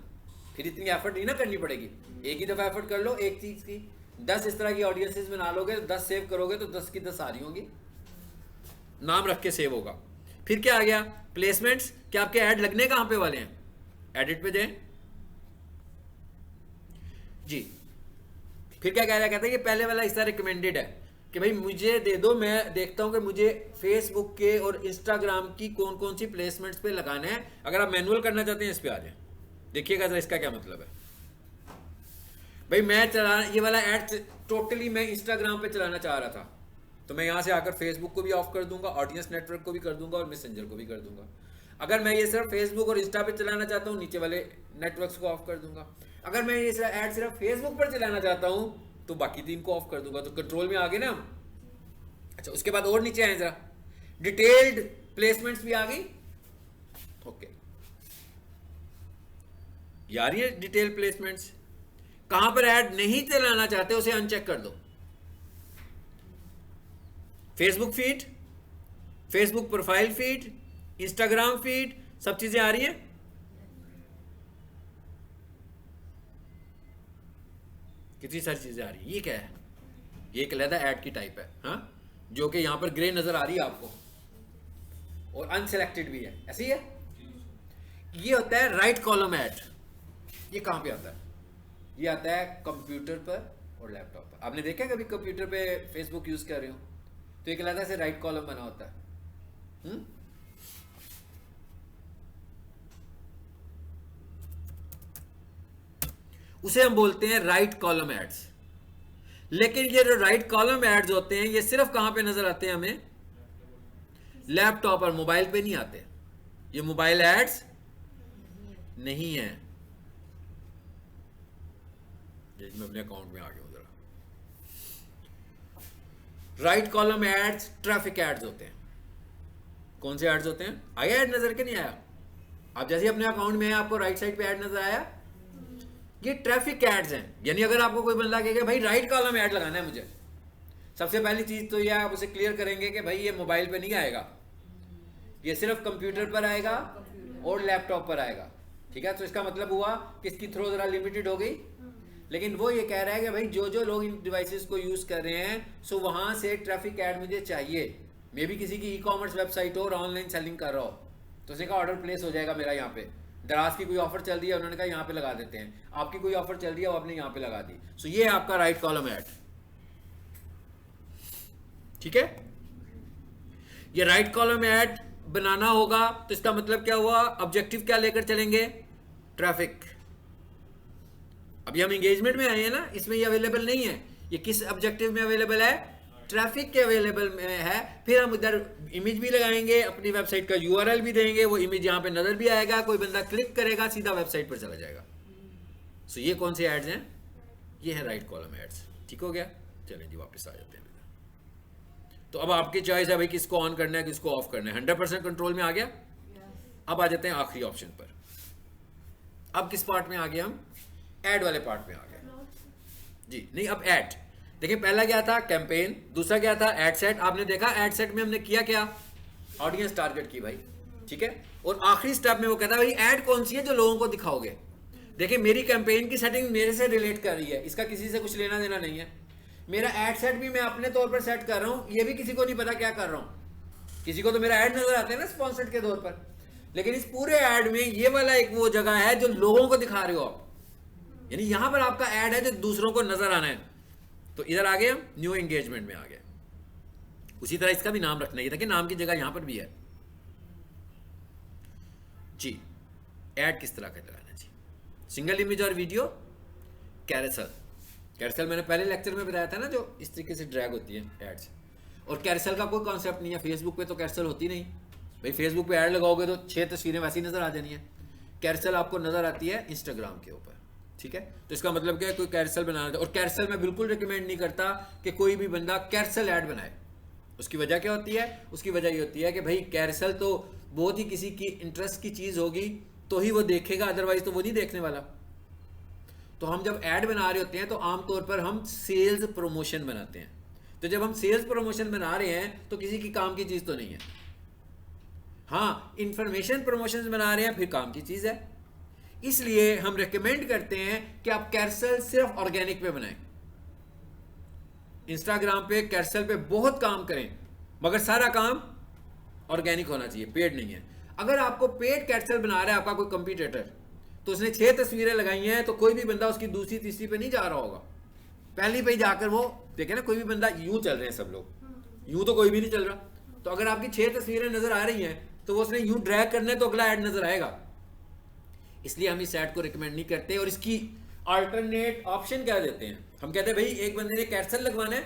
फिर इतनी एफर्ट नहीं ना करनी पड़ेगी, एक ही दफा एफर्ट कर लो एक चीज की। 10 इस तरह की ऑडियंसेस बना लोगे तो 10 सेव करोगे तो 10 की 10 आ रही होंगी, नाम रख के सेव होगा। फिर क्या आ गया, प्लेसमेंट्स, क्या आपके ऐड लगने कहां पे वाले हैं, एडिट पे जाएं जी। फिर क्या कह रहा है, कहता है कि पहले वाला हिस्सा रिकमेंडेड है कि भाई मुझे दे दो, मैं देखता हूं कि मुझे फेसबुक के और इंस्टाग्राम की कौन कौन सी प्लेसमेंट्स पे लगाना है। अगर आप मैनुअल करना चाहते हैं इस पे आ जाए, देखिएगा जरा इसका क्या मतलब है। भाई मैं चला ये वाला ऐड टोटली मैं इंस्टाग्राम पे चलाना चाह रहा था तो मैं यहां से आकर फेसबुक को भी ऑफ कर दूंगा, ऑडियंस नेटवर्क को भी कर दूंगा और मैसेंजर को भी कर दूंगा। अगर मैं ये सिर्फ फेसबुक और इंस्टा पे चलाना चाहता हूँ नीचे वाले नेटवर्क्स को ऑफ कर दूंगा। अगर मैं ये ऐड सिर्फ फेसबुक पर चलाना चाहता हूँ तो बाकी 3 को ऑफ कर दूंगा, तो कंट्रोल में आ गए ना हम। अच्छा उसके बाद और नीचे आए जरा, डिटेल्ड प्लेसमेंट्स भी आ गई। ओके यार ये डिटेल प्लेसमेंट्स, कहां पर ऐड नहीं चलाना चाहते उसे अनचेक कर दो। Facebook feed, Facebook profile feed, Instagram feed, सब चीजें आ रही हैं। कितनी सारी चीजें आ रही है, ये क्या है, ये एक अलग ऐड की टाइप है, हाँ जो कि यहां पर ग्रे नजर आ रही है आपको और अनसेलेक्टेड भी है, ऐसे ही है। ये होता है राइट कॉलम ऐड। ये कहां पे आता है, ये आता है कंप्यूटर पर और लैपटॉप पर। आपने देखा कभी कंप्यूटर पे फेसबुक यूज कर रहे हो तो एक अलग से राइट कॉलम बना होता है। उसे हम बोलते हैं राइट कॉलम एड्स। लेकिन ये जो राइट कॉलम एड्स होते हैं ये सिर्फ कहां पे नजर आते हैं हमें, लैपटॉप और मोबाइल पे नहीं आते। ये मोबाइल एड्स नहीं है। मैं अपने अकाउंट में आ गया हूं जरा। Right column ads traffic ads होते हैं। कौन से एड्स होते हैं? आया ऐड नजर के नहीं आया? आप जैसे अपने अकाउंट में है आपको राइट साइड पे ऐड नजर आया? ये ट्रैफिक एड्स हैं। यानी अगर आपको कोई बंदा कहेगा भाई राइट कॉलम ऐड लगाना है मुझे, सबसे पहली चीज तो ये आप उसे क्लियर करेंगे कि भाई ये मोबाइल पे नहीं आएगा, ये सिर्फ कंप्यूटर पर आएगा और लैपटॉप पर आएगा। ठीक है, तो इसका मतलब हुआ कि इसकी थ्रो जरा लिमिटेड हो गई। लेकिन वो ये कह रहा है कि भाई जो जो लोग इन डिवाइसेस को यूज कर रहे हैं सो वहां से ट्रैफिक ऐड मुझे चाहिए। मे भी किसी की ई कॉमर्स वेबसाइट हो और ऑनलाइन सेलिंग कर रहा हो, तो उसने कहा ऑर्डर प्लेस हो जाएगा मेरा यहाँ पे। दराज की कोई ऑफर चल रही है, उन्होंने कहा यहाँ पे लगा देते हैं। आपकी कोई ऑफर चल रही है, वो आपने यहाँ पे लगा दी। सो ये है आपका राइट कॉलम ऐड। ठीक है, ये राइट कॉलम ऐड बनाना होगा तो इसका मतलब क्या हुआ? ऑब्जेक्टिव क्या लेकर चलेंगे? ट्रैफिक। अभी हम एंगेजमेंट में आए हैं ना, इसमें ये अवेलेबल नहीं है। ये किस ऑब्जेक्टिव में अवेलेबल है? ट्रैफिक के अवेलेबल में है। फिर हम इधर इमेज भी लगाएंगे, अपनी वेबसाइट का यूआरएल भी देंगे, वो इमेज यहां पे नजर भी आएगा, कोई बंदा क्लिक करेगा सीधा वेबसाइट पर चला जाएगा। सो ये कौन से एड्स हैं? ये है राइट कॉलम एड्स। ठीक हो गया? चलें जी वापस आ जाते हैं। तो अब आपकी चॉइस है भाई किसको ऑन करना है किसको ऑफ करना है। 100% कंट्रोल में आ गया। अब आ जाते हैं आखिरी ऑप्शन पर। अब किस पार्ट में आ गए हम? ऐड वाले पार्ट में आ गए जी। नहीं, अब ऐड देखिए, पहला क्या था? कैंपेन। दूसरा क्या था? Ad set. आपने देखा एड सेट में हमने किया क्या? ऑडियंस टारगेट की भाई। ठीक है, और आखिरी स्टेप में वो कहता है भाई ऐड कौन सी है जो लोगों को दिखाओगे। देखिए मेरी कैंपेन की सेटिंग मेरे से रिलेट कर रही है, इसका किसी से कुछ लेना देना नहीं है। मेरा एड सेट भी मैं अपने तौर पर सेट कर रहा हूं, ये भी किसी को नहीं पता क्या कर रहा हूं। किसी को तो मेरा ऐड नजर आता है ना स्पॉन्सर्ड के तौर पर, लेकिन इस पूरे ऐड में ये वाला एक वो जगह है जो लोगों को दिखा रहे हो आप। यानी यहां पर आपका ऐड है जो दूसरों को नजर आना है। तो इधर आ गए हम, न्यू एंगेजमेंट में आ गए। उसी तरह इसका भी नाम रखना है, देखिए नाम की जगह यहां पर भी है जी। ऐड किस तरह का लगाना जी? सिंगल इमेज और वीडियो, कैरोसेल। कैरोसेल मैंने पहले लेक्चर में बताया था ना, जो इस तरीके से ड्रैग होती है एड्स। और कैरोसेल का कोई कॉन्सेप्ट नहीं है, फेसबुक पे तो कैरोसेल होती नहीं भाई। फेसबुक पे ऐड लगाओगे तो 6 तस्वीरें वैसी नजर आ जानी है। कैरोसेल आपको नजर आती है इंस्टाग्राम के ऊपर। ठीक है, तो इसका मतलब क्या है? कोई कैरोसेल बनाना। और कैरोसेल मैं बिल्कुल रिकमेंड नहीं करता कि कोई भी बंदा कैरोसेल ऐड बनाए। उसकी वजह क्या होती है? उसकी वजह ये होती है कि भाई कैरोसेल तो बहुत ही किसी की इंटरेस्ट की चीज होगी तो ही वो देखेगा, अदरवाइज तो वो नहीं देखने वाला। तो हम जब ऐड बना रहे होते हैं तो आमतौर पर हम सेल्स प्रमोशन बनाते हैं। तो जब हम सेल्स प्रमोशन बना रहे हैं तो किसी की काम की चीज तो नहीं है। हाँ, इंफॉर्मेशन प्रमोशन बना रहे हैं फिर काम की चीज है। इसलिए हम रेकमेंड करते हैं कि आप कैरोसेल सिर्फ ऑर्गेनिक पे बनाएं। इंस्टाग्राम पे कैरोसेल पे बहुत काम करें, मगर सारा काम ऑर्गेनिक होना चाहिए, पेड नहीं है। अगर आपको पेड कैरोसेल बना रहा है आपका कोई कंपटीटर, तो उसने 6 तस्वीरें लगाई हैं, तो कोई भी बंदा उसकी दूसरी तीसरी पे नहीं जा रहा होगा, पहली पे ही जाकर वो देखे ना। कोई भी बंदा यूं चल रहे हैं सब लोग, यूं तो कोई भी नहीं चल रहा। तो अगर आपकी 6 तस्वीरें नजर आ रही हैं तो वो उसने यूं ड्रैग करना है तो अगला ऐड नजर आएगा। इसलिए हम इस ऐड को रिकमेंड नहीं करते। और इसकी अल्टरनेट ऑप्शन क्या देते हैं? हम कहते हैं भाई एक बंदे ने कैरोसेल लगवाना है,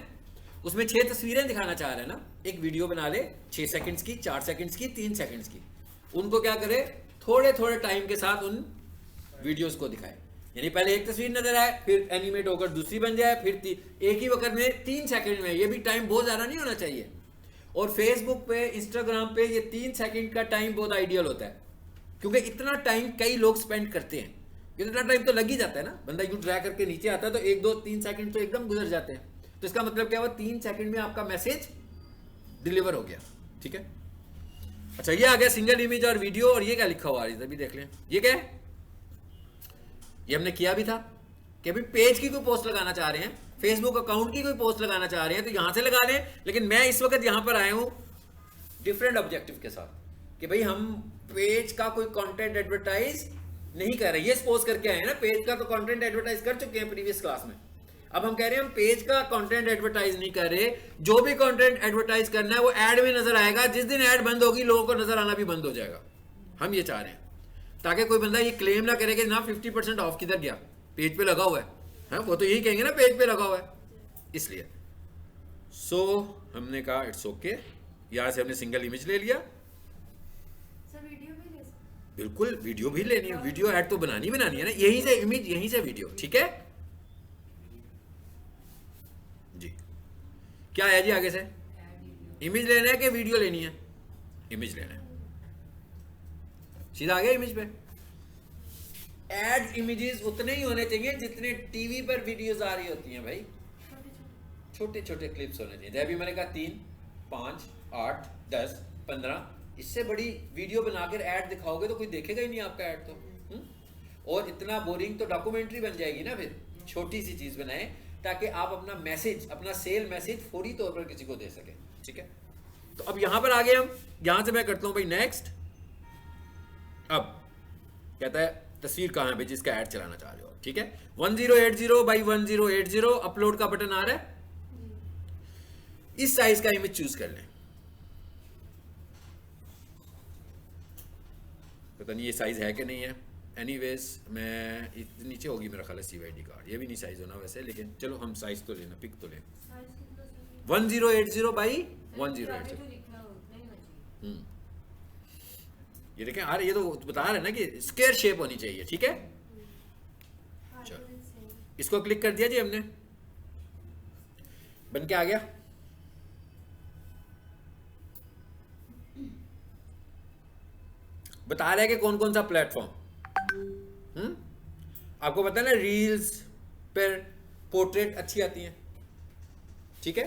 उसमें 6 तस्वीरें दिखाना चाह रहा है ना, एक वीडियो बना ले 6 सेकंड्स की, 4 सेकंड्स की, 3 सेकंड्स की। उनको क्या करे? थोड़े थोड़े टाइम के साथ उन वीडियोस को दिखाए। यानी पहले एक तस्वीर नजर आए, फिर एनिमेट होकर दूसरी बन जाए, फिर एक ही वक्त में 3 सेकंड में। ये भी टाइम बहुत ज्यादा नहीं होना चाहिए। और फेसबुक पे, इंस्टाग्राम पे ये 3 सेकंड का टाइम बहुत आइडियल होता है, क्योंकि इतना टाइम कई लोग स्पेंड करते हैं। इतना टाइम तो लग ही जाता है ना, बंदा यूं ड्रैग करके नीचे आता है तो 1 2 3 सेकंड तो एकदम गुजर जाते हैं। तो इसका मतलब क्या हुआ? 3 सेकंड में आपका मैसेज डिलीवर हो गया। ठीक है, अच्छा ये आ गया सिंगल इमेज और वीडियो। और ये क्या लिखा हुआ है अभी देख लें, ये क्या है? ये हमने किया भी था कि अभी पेज की कोई पोस्ट लगाना चाह रहे हैं, फेसबुक अकाउंट की कोई पोस्ट लगाना चाह रहे हैं तो यहां से लगा लें। लेकिन मैं इस वक्त यहां पर आया हूं डिफरेंट ऑब्जेक्टिव के साथ कि भाई हम पेज का कोई कंटेंट एडवर्टाइज नहीं कर रहे। ये सपोज करके आए हैं ना, पेज का तो कंटेंट एडवर्टाइज कर चुके हैं प्रीवियस क्लास में। अब हम कह रहे हैं हम पेज का कंटेंट एडवर्टाइज नहीं कर रहे। जो भी कंटेंट एडवर्टाइज करना है वो ऐड में नजर आएगा। जिस दिन ऐड बंद होगी लोगों को नजर आना भी बंद हो जाएगा। हम ये चाह रहे हैं ताकि कोई बंदा ये क्लेम ना करे कि ना 50% ऑफ किधर गया, पेज पे लगा हुआ है। वो तो यही कहेंगे ना पेज पे लगा हुआ है, इसलिए। सो हमने कहा इट्स ओके, यहां से हमने सिंगल इमेज ले लिया। बिल्कुल वीडियो भी लेनी है, वीडियो ऐड तो बनानी है ना, यहीं से इमेज यहीं से वीडियो। ठीक है जी, क्या है जी आगे से? इमेज लेना है कि वीडियो लेनी है? इमेज लेना है, सीधा आ गया इमेज पे। एड इमेजेस उतने ही होने चाहिए जितने टीवी पर वीडियोस आ रही होती हैं भाई, छोटे छोटे क्लिप्स होने चाहिए। अभी मैंने कहा 3, 5, 8, 10, 15, इससे बड़ी वीडियो बनाकर ऐड दिखाओगे तो कोई देखेगा ही नहीं आपका ऐड तो। और इतना बोरिंग तो डॉक्यूमेंट्री बन जाएगी ना। फिर छोटी सी चीज बनाएं ताकि आप अपना मैसेज, अपना सेल मैसेज फौरी तौर पर किसी को दे सके। ठीक है, तो अब यहां पर आ गए हम, यहां से मैं करता हूं भाई नेक्स्ट। अब कहता है तस्वीर कहां है भाई जिसका ऐड चलाना चाह रहे हो। ठीक है, 1080 बाई 1080 अपलोड का बटन आ रहा है, इस साइज का इमेज चूज कर लें। पता नहीं ये साइज है कि नहीं है, एनीवेज मैं नीचे होगी मेरा ख्याल है CYD कार्ड, ये भी नहीं साइज होना वैसे, लेकिन चलो हम साइज तो लेना, पिक तो लें। 1080 बाई 1080। ये देखें यार, ये तो बता रहे हैं ना कि स्क्वायर शेप होनी चाहिए। ठीक है, चलो इसको क्लिक कर दिया जी हमने, बन के आ गया। बता रहा है कि कौन कौन सा प्लेटफॉर्म। आपको पता है ना रील्स पर पोर्ट्रेट अच्छी आती हैं। ठीक है,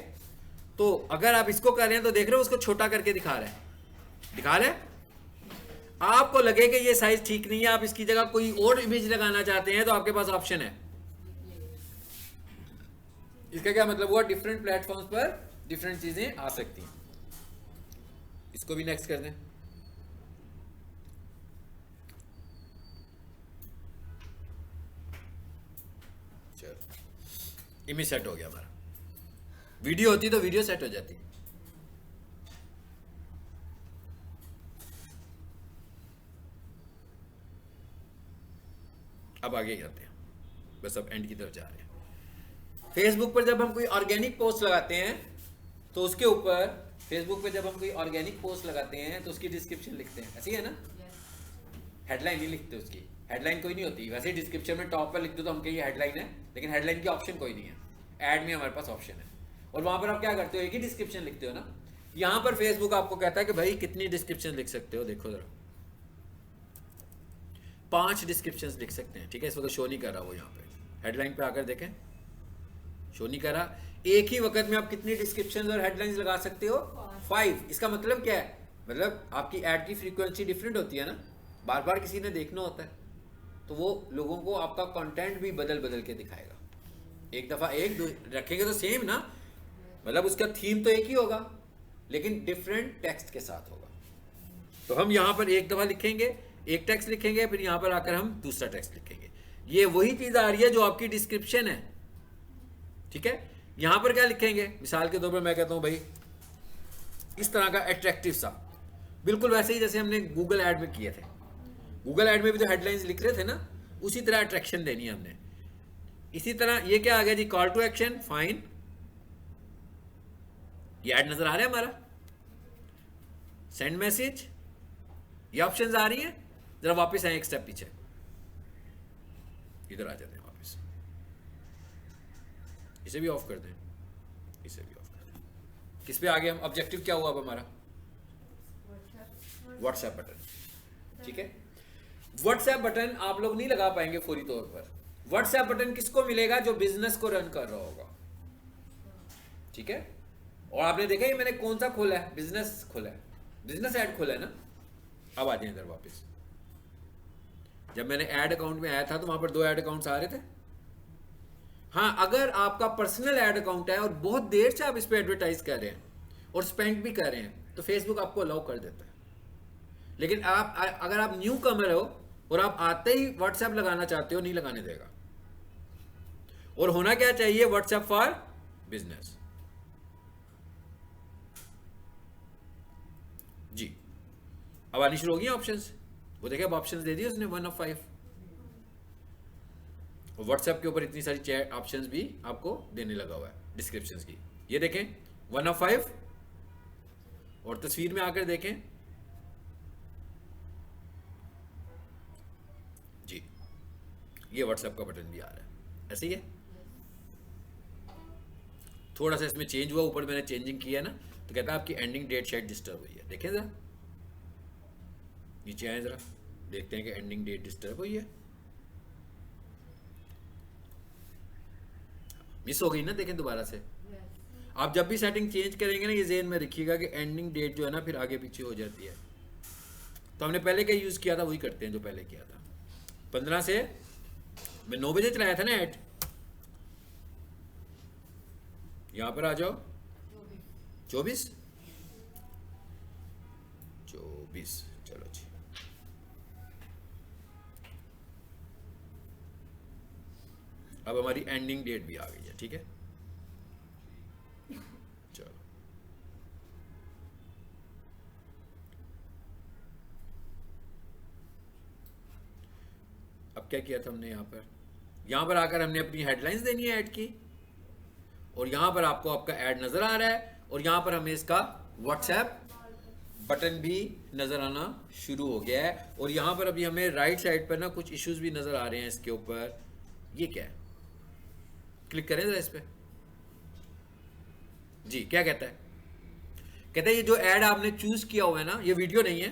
तो अगर आप इसको कर रहे हैं तो देख रहे हो उसको छोटा करके दिखा रहे हैं। आपको लगे कि ये साइज ठीक नहीं है, आप इसकी जगह कोई और इमेज लगाना चाहते हैं तो आपके पास ऑप्शन है। इसका क्या मतलब हुआ, डिफरेंट प्लेटफॉर्म्स पर डिफरेंट चीजें आ सकती हैं। इसको भी नेक्स्ट कर दें। इमेज सेट हो गया हमारा, वीडियो होती तो वीडियो सेट हो जाती। अब आगे जाते हैं, बस अब एंड की तरफ जा रहे हैं। फेसबुक पर जब हम कोई ऑर्गेनिक पोस्ट लगाते हैं तो उसके ऊपर, फेसबुक पे जब हम कोई ऑर्गेनिक पोस्ट लगाते हैं तो उसकी डिस्क्रिप्शन लिखते हैं, ऐसी है ना। हेडलाइन नहीं लिखते, उसकी हेडलाइन कोई नहीं होती। वैसे डिस्क्रिप्शन में टॉप पर लिख दो तो हम कहिए हेडलाइन है, लेकिन हेडलाइन की ऑप्शन कोई नहीं है। ऐड में हमारे पास ऑप्शन है, और वहां पर आप क्या करते हो, एक ही डिस्क्रिप्शन लिखते हो ना। यहां पर फेसबुक आपको कहता है कि भाई कितनी डिस्क्रिप्शन लिख सकते हो, देखो जरा 5 डिस्क्रिप्शन लिख सकते हैं। ठीक है, इस वक्त शो नहीं कर रहा वो, यहाँ पे हेडलाइन पे आकर देखें, शो नहीं कर रहा। एक ही वक्त में आप कितनी डिस्क्रिप्शन और हेडलाइंस लगा सकते हो, 5। इसका मतलब क्या है, मतलब आपकी ऐड की फ्रीक्वेंसी डिफरेंट होती है ना, बार बार किसी ने देखना होता है तो वो लोगों को आपका कंटेंट भी बदल बदल के दिखाएगा। एक दफा एक रखेंगे तो सेम ना, मतलब उसका थीम तो एक ही होगा लेकिन डिफरेंट टेक्स्ट के साथ होगा। तो हम यहां पर एक दफा लिखेंगे, एक टेक्स्ट लिखेंगे, फिर यहां पर आकर हम दूसरा टेक्स्ट लिखेंगे। ये वही चीज आ रही है जो आपकी डिस्क्रिप्शन है। ठीक है, यहां पर क्या लिखेंगे, मिसाल के तौर पर मैं कहता हूं भाई इस तरह का अट्रैक्टिव सा, बिल्कुल वैसे ही जैसे हमने गूगल ऐड में किए थे। गूगल ऐड में भी तो हेडलाइंस लिख रहे थे ना, उसी तरह अट्रैक्शन देनी है हमने। इसी तरह ये क्या आ गया जी, कॉल टू एक्शन, फाइन। ये ऐड नजर आ रहा है हमारा, सेंड मैसेज, ये ऑप्शंस आ रही हैं। जरा वापस आए एक स्टेप पीछे, इधर आ जाते हैं वापस, इसे भी ऑफ कर दें, इसे भी ऑफ कर दें। किस पे आ गए हम, ऑब्जेक्टिव क्या हुआ अब हमारा, व्हाट्सएप बटन। ठीक है, व्हाट्सएप बटन आप लोग नहीं लगा पाएंगे फौरी तौर पर। व्हाट्सएप बटन किसको मिलेगा, जो बिजनेस को रन कर रहा होगा। ठीक है, और आपने देखा ये मैंने कौन सा खोला है, बिजनेस खोला है, बिजनेस ऐड खोला है ना। अब आ जाए इधर वापस, जब मैंने ऐड अकाउंट में आया था तो वहां पर 2 ऐड अकाउंट्स आ रहे थे। हाँ, अगर आपका पर्सनल ऐड अकाउंट है और बहुत देर से आप इस पर एडवर्टाइज कर रहे हैं और स्पेंड भी कर रहे हैं तो फेसबुक आपको अलाउ कर देता है। लेकिन आप अगर आप न्यू कमर हो और आप आते ही व्हाट्सएप लगाना चाहते हो, नहीं लगाने देगा। और होना क्या चाहिए, व्हाट्सएप फॉर बिजनेस। जी, अब आनी शुरू हो गई ऑप्शंस। वो देखिए अब ऑप्शंस दे दिए उसने 1 of 5। और व्हाट्सएप के ऊपर इतनी सारी चैट ऑप्शंस भी आपको देने लगा हुआ है डिस्क्रिप्शंस की। ये देखें 1 of 5, और तस्वीर में आकर देखें जी, ये व्हाट्सएप का बटन भी आ रहा है, ऐसे ही है। थोड़ा सा इसमें चेंज हुआ, ऊपर मैंने चेंजिंग किया ना तो कहता है आपकी एंडिंग डेट शायद डिस्टर्ब हुई है। देखें जरा, नीचे आए जरा, देखते हैं कि एंडिंग डेट डिस्टर्ब हुई है। मिस हो गई ना, देखें दोबारा से। आप जब भी सेटिंग चेंज करेंगे ना, ये ज़हन में रखिएगा कि एंडिंग डेट जो है ना फिर आगे पीछे हो जाती है। तो हमने पहले क्या यूज़ किया था वही करते हैं जो पहले किया था। 15 से मैं 9 बजे चलाया था ना ऐड। यहाँ पर आ जाओ, 24 चलो जी। अब हमारी एंडिंग डेट भी आ गई है, ठीक है। चलो अब क्या किया था हमने, यहाँ पर आकर हमने अपनी हेडलाइंस देनी है ऐड की, और यहाँ पर आपको आपका ऐड नजर आ रहा है, और यहाँ पर हमें इसका व्हाट्सएप बटन भी नजर आना शुरू हो गया है। और यहाँ पर अभी हमें राइट साइड पर ना कुछ इश्यूज भी नजर आ रहे हैं इसके ऊपर। ये क्या है, क्लिक करें जरा इस पे जी। क्या कहता है, कहता है ये जो ऐड आपने चूज किया हुआ है ना, ये वीडियो नहीं है,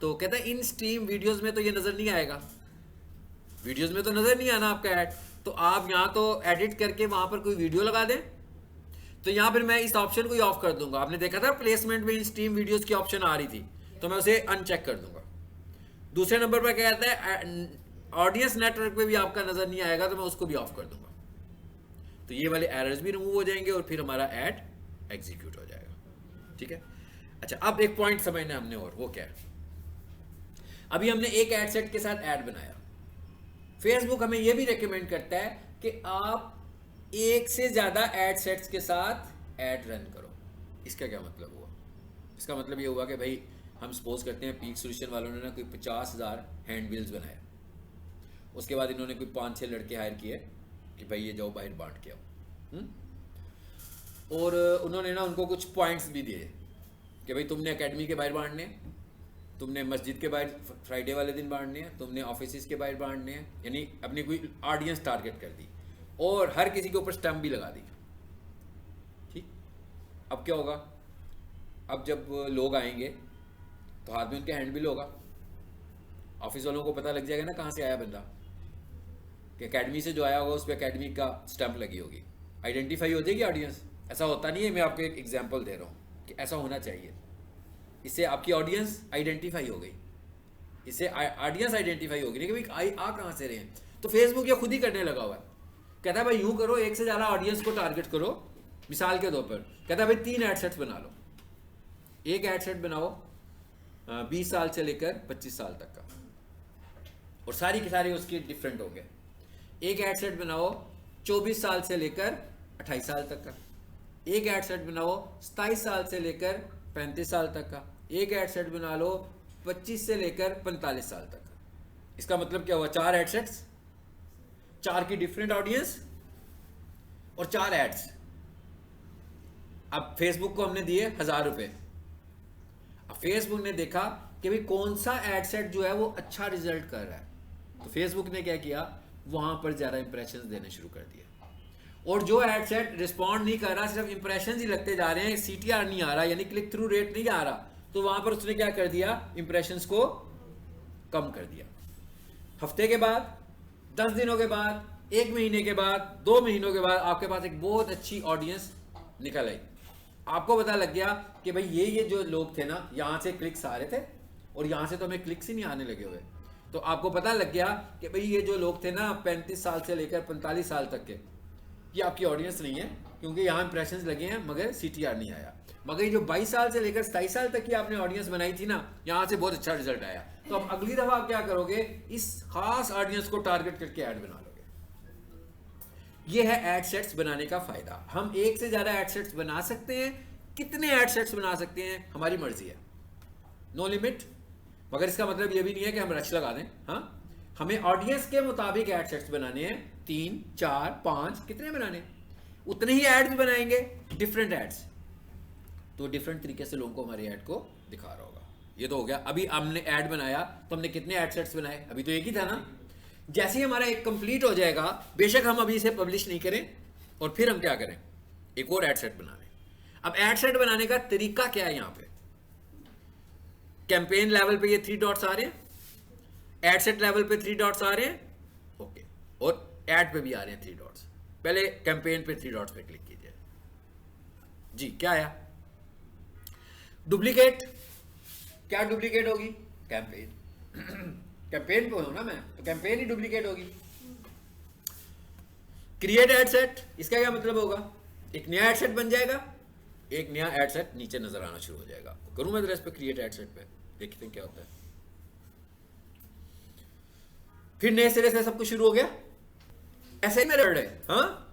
तो कहता है इन स्ट्रीम वीडियोस में तो ये नजर नहीं आएगा, वीडियोस में तो नजर नहीं आना आपका ऐड। तो आप यहाँ तो एडिट करके वहां पर कोई वीडियो लगा दें। तो यहाँ पर मैं इस ऑप्शन को ही ऑफ कर दूंगा। आपने देखा था प्लेसमेंट में इन स्ट्रीम वीडियोस की ऑप्शन आ रही थी, तो मैं उसे अनचेक कर दूंगा। दूसरे नंबर पर क्या कहता है, ऑडियंस नेटवर्क पे भी आपका नजर नहीं आएगा, तो मैं उसको भी ऑफ कर दूंगा। तो ये वाले एरर्स भी रिमूव हो जाएंगे और फिर हमारा ऐड एग्जीक्यूट हो जाएगा, ठीक है। अच्छा, अब एक पॉइंट समझना हमने, और वो क्या है, अभी हमने एक एड सेट के साथ ऐड बनाया। फेसबुक हमें यह भी रेकमेंड करता है कि आप एक से ज्यादा ऐड सेट्स के साथ ऐड रन करो। इसका क्या मतलब हुआ, इसका मतलब ये हुआ कि भाई हम सपोज करते हैं पीक सोल्यूशन वालों ने ना कोई 50,000 हैंड बिल्स बनाए, उसके बाद इन्होंने कोई 5-6 लड़के हायर किए कि भाई ये जाओ बाहर बांट के आओ, और उन्होंने ना उनको कुछ पॉइंट्स भी दिए कि भाई तुमने एकेडमी के बाहर बांटने हैं, तुमने मस्जिद के बाहर फ्राइडे वाले दिन बांटने हैं, तुमने ऑफिस के बाहर बांटने हैं, यानी अपनी कोई ऑडियंस टारगेट कर दी और हर किसी के ऊपर स्टैम्प भी लगा दी, ठीक। अब क्या होगा, अब जब लोग आएंगे तो हाथ में उनके हैंड बिल होगा, ऑफिस वालों को पता लग जाएगा ना कहाँ से आया बंदा, कि एकेडमी से जो आया होगा उस पर एकेडमी का स्टैंप लगी होगी, आइडेंटिफाई हो जाएगी ऑडियंस। ऐसा होता नहीं है, मैं आपको एक एग्जांपल दे रहा हूँ कि ऐसा होना चाहिए। इससे आपकी ऑडियंस आइडेंटिफाई हो गई, इससे ऑडियंस आइडेंटिफाई होगी नहीं कि भाई आ कहाँ से रहे हैं। तो फेसबुक ये खुद ही करने लगा हुआ है, कहता है भाई यूँ करो, एक से ज़्यादा ऑडियंस को टारगेट करो। मिसाल के तौर पर कहता है भाई 3 एड सेट्स बना लो, एक एड सेट बनाओ 20 साल से लेकर 25 साल तक का, और सारी की सारी उसकी डिफरेंट होंगे। एक एड सेट बनाओ 24 साल से लेकर 28 साल तक का, एक एड सेट बनाओ 27 साल से लेकर 35 साल तक का, एक एड सेट बना लो 25 से लेकर 45 साल तक का। इसका मतलब क्या हुआ, 4 एड सेट्स, 4 की डिफरेंट ऑडियंस और 4 एड्स। अब फेसबुक को हमने दिए 1000 रुपए। अब फेसबुक ने देखा कि भाई कौन सा एड सेट जो है वो अच्छा रिजल्ट कर रहा है, तो फेसबुक ने क्या किया, वहां पर ज्यादा इंप्रेशंस देने शुरू कर दिए। और जो एड सेट रिस्पॉन्ड नहीं कर रहा, सिर्फ इंप्रेशंस ही लगते जा रहे हैं, CTR नहीं आ रहा, यानी क्लिक थ्रू रेट नहीं आ रहा, तो वहां पर उसने क्या कर दिया, इंप्रेशंस को कम कर दिया। हफ्ते के बाद, 10 दिनों के बाद, 1 महीने के बाद, 2 महीनों के बाद आपके पास एक बहुत अच्छी ऑडियंस निकल आई। आपको पता लग गया कि भाई ये जो लोग थे ना, यहाँ से क्लिक्स आ रहे थे और यहाँ से तो हमें क्लिक्स ही नहीं आने लगे हुए। तो आपको पता लग गया कि भाई ये जो लोग थे ना 35 साल से लेकर 45 साल तक के, ये आपकी ऑडियंस नहीं है, क्योंकि यहाँ इंप्रेशंस लगे हैं मगर CTR नहीं आया। मगर ये जो 22 साल से लेकर 27 साल तक की आपने ऑडियंस बनाई थी ना, यहाँ से बहुत अच्छा रिजल्ट आया। तो अब अगली दफा आप क्या करोगे, इस खास ऑडियंस को टारगेट करके ऐड बना लोगे। ये है एड सेट्स बनाने का फायदा। हम एक से ज्यादा एड सेट्स बना सकते हैं, कितने एड सेट्स बना सकते हैं हमारी मर्जी है, नो लिमिट। मगर इसका मतलब ये भी नहीं है कि हम रश लगा दें। हाँ, हमें ऑडियंस के मुताबिक एड सेट्स बनाने हैं, 3, 4, 5 कितने बनाने, उतने ही एड भी बनाएंगे, डिफरेंट एड्स। तो डिफरेंट तरीके से लोगों को हमारे ऐड को दिखा रहा होगा। ये तो हो गया। अभी हमने ऐड बनाया तो हमने कितने ऐड सेट्स बनाए, अभी तो एक ही था ना। जैसे ही हमारा एक कंप्लीट हो जाएगा, बेशक हम अभी इसे पब्लिश नहीं करें, और फिर हम क्या करें, एक और ऐड सेट बना लें। अब ऐड सेट बनाने का तरीका क्या है, यहाँ पे कैंपेन लेवल पे ये 3 डॉट्स आ रहे हैं, एड सेट लेवल पे 3 डॉट्स आ रहे हैं, ओके, और एड पे भी आ रहे हैं 3 डॉट्स। पहले कैंपेन पे 3 डॉट्स पे क्लिक कीजिए जी। क्या आया? डुप्लीकेट। क्या डुप्लीकेट होगी? कैंपेन। कैंपेन पे हूं ना मैं, तो कैंपेन ही डुप्लीकेट होगी। क्रिएट एड सेट, इसका क्या मतलब होगा? एक नया एड सेट बन जाएगा, एक नया एड सेट नीचे नजर आना शुरू हो जाएगा। करूं मैं एड्रेस पे क्रिएट एड सेट पे, देखते हैं क्या होता है। फिर नए सिरे से सब कुछ शुरू हो गया। ऐसे ही मेरे है। हाँ,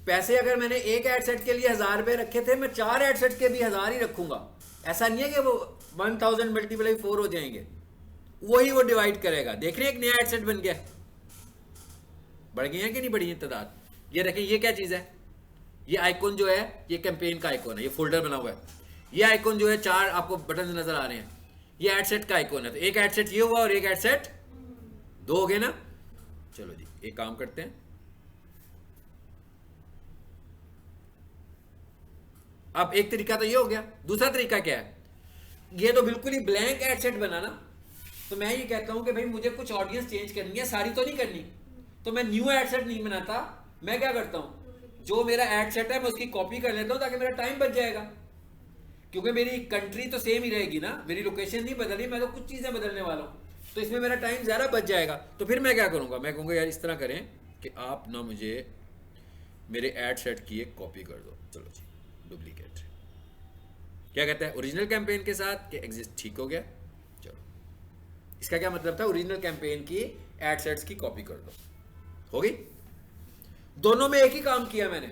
पैसे अगर मैंने एक एड सेट के लिए 1000 रुपए रखे थे, मैं 4 एड सेट के भी 1000 ही रखूंगा। ऐसा नहीं है कि वो 1000 मल्टीप्लाई 4 हो जाएंगे, वही वो डिवाइड करेगा। देख रहे हैं एक नया एड सेट बन गया। बढ़ गई है कि नहीं बढ़ी है तादाद? ये देखें, ये क्या चीज है? ये आइकॉन जो है, ये कैंपेन का आइकॉन है, ये फोल्डर बना हुआ है। ये आइकॉन जो है, 4 आपको बटन नजर आ रहे हैं, ये एड सेट का आइकॉन है। तो एक एड सेट ये हुआ और एक एड सेट 2 हो गए ना। चलो जी, एक काम करते हैं। अब एक तरीका तो ये हो गया, दूसरा तरीका क्या है? ये तो बिल्कुल ही ब्लैंक एड सेट बना ना, तो मैं ये कहता हूं कि भाई मुझे कुछ ऑडियंस चेंज करनी है, सारी तो नहीं करनी, तो मैं न्यू एड सेट नहीं बनाता। मैं क्या करता हूं, जो मेरा एड सेट है मैं उसकी कॉपी कर लेता हूं, ताकि मेरा टाइम बच जाएगा। क्योंकि मेरी कंट्री तो सेम ही रहेगी ना, मेरी लोकेशन नहीं बदली, मैं तो कुछ चीजें बदलने वाला हूं, तो इसमें मेरा टाइम ज़्यादा बच जाएगा। तो फिर मैं क्या करूंगा, मैं कहूँगा यार इस तरह करें कि आप ना मुझे मेरे एड सेट की एक कॉपी कर दो। चलो जी, डुप्लीकेट। क्या कहता है? ओरिजिनल कैंपेन के साथ कि एग्जिस्ट, ठीक हो गया। चलो, इसका क्या मतलब था? ओरिजिनल कैंपेन की एड सेट्स की कॉपी कर दो, हो गई। दोनों में एक ही काम किया मैंने।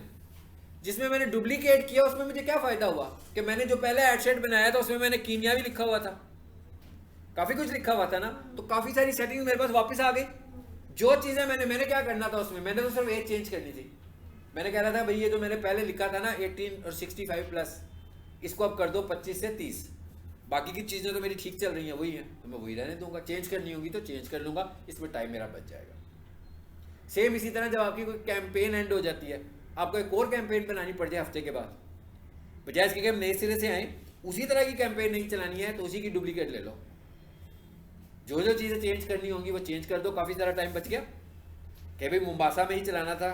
जिसमें मैंने डुप्लीकेट किया उसमें मुझे क्या फायदा हुआ कि मैंने जो पहले एड सेट बनाया था उसमें मैंने कीनिया भी लिखा हुआ था, काफी कुछ लिखा हुआ था ना, तो काफी सारी सेटिंग मेरे पास वापस आ गई। जो चीजें मैंने क्या करना था उसमें, मैंने तो सिर्फ एज चेंज करनी थी। मैंने कह रहा था भाई ये जो मैंने पहले लिखा था ना 18 और 65 प्लस, इसको अब कर दो 25 से 30। बाकी की चीजें तो मेरी ठीक चल रही हैं, वही हैं, तो मैं वही रहने दूंगा। चेंज करनी होगी तो चेंज कर लूंगा, इसमें टाइम मेरा बच जाएगा। सेम इसी तरह जब आपकी कोई कैंपेन एंड हो जाती है, आपको एक और कैंपेन बनानी पड़ जाए हफ्ते के बाद, बजाय इसके कि हम नए सिरे से आए, उसी तरह की कैंपेन नहीं चलानी है तो उसी की डुप्लीकेट ले लो। जो जो चीज़ें चेंज करनी होंगी वो चेंज कर दो, काफ़ी सारा टाइम बच गया। कि भाई मुंबासा में ही चलाना था,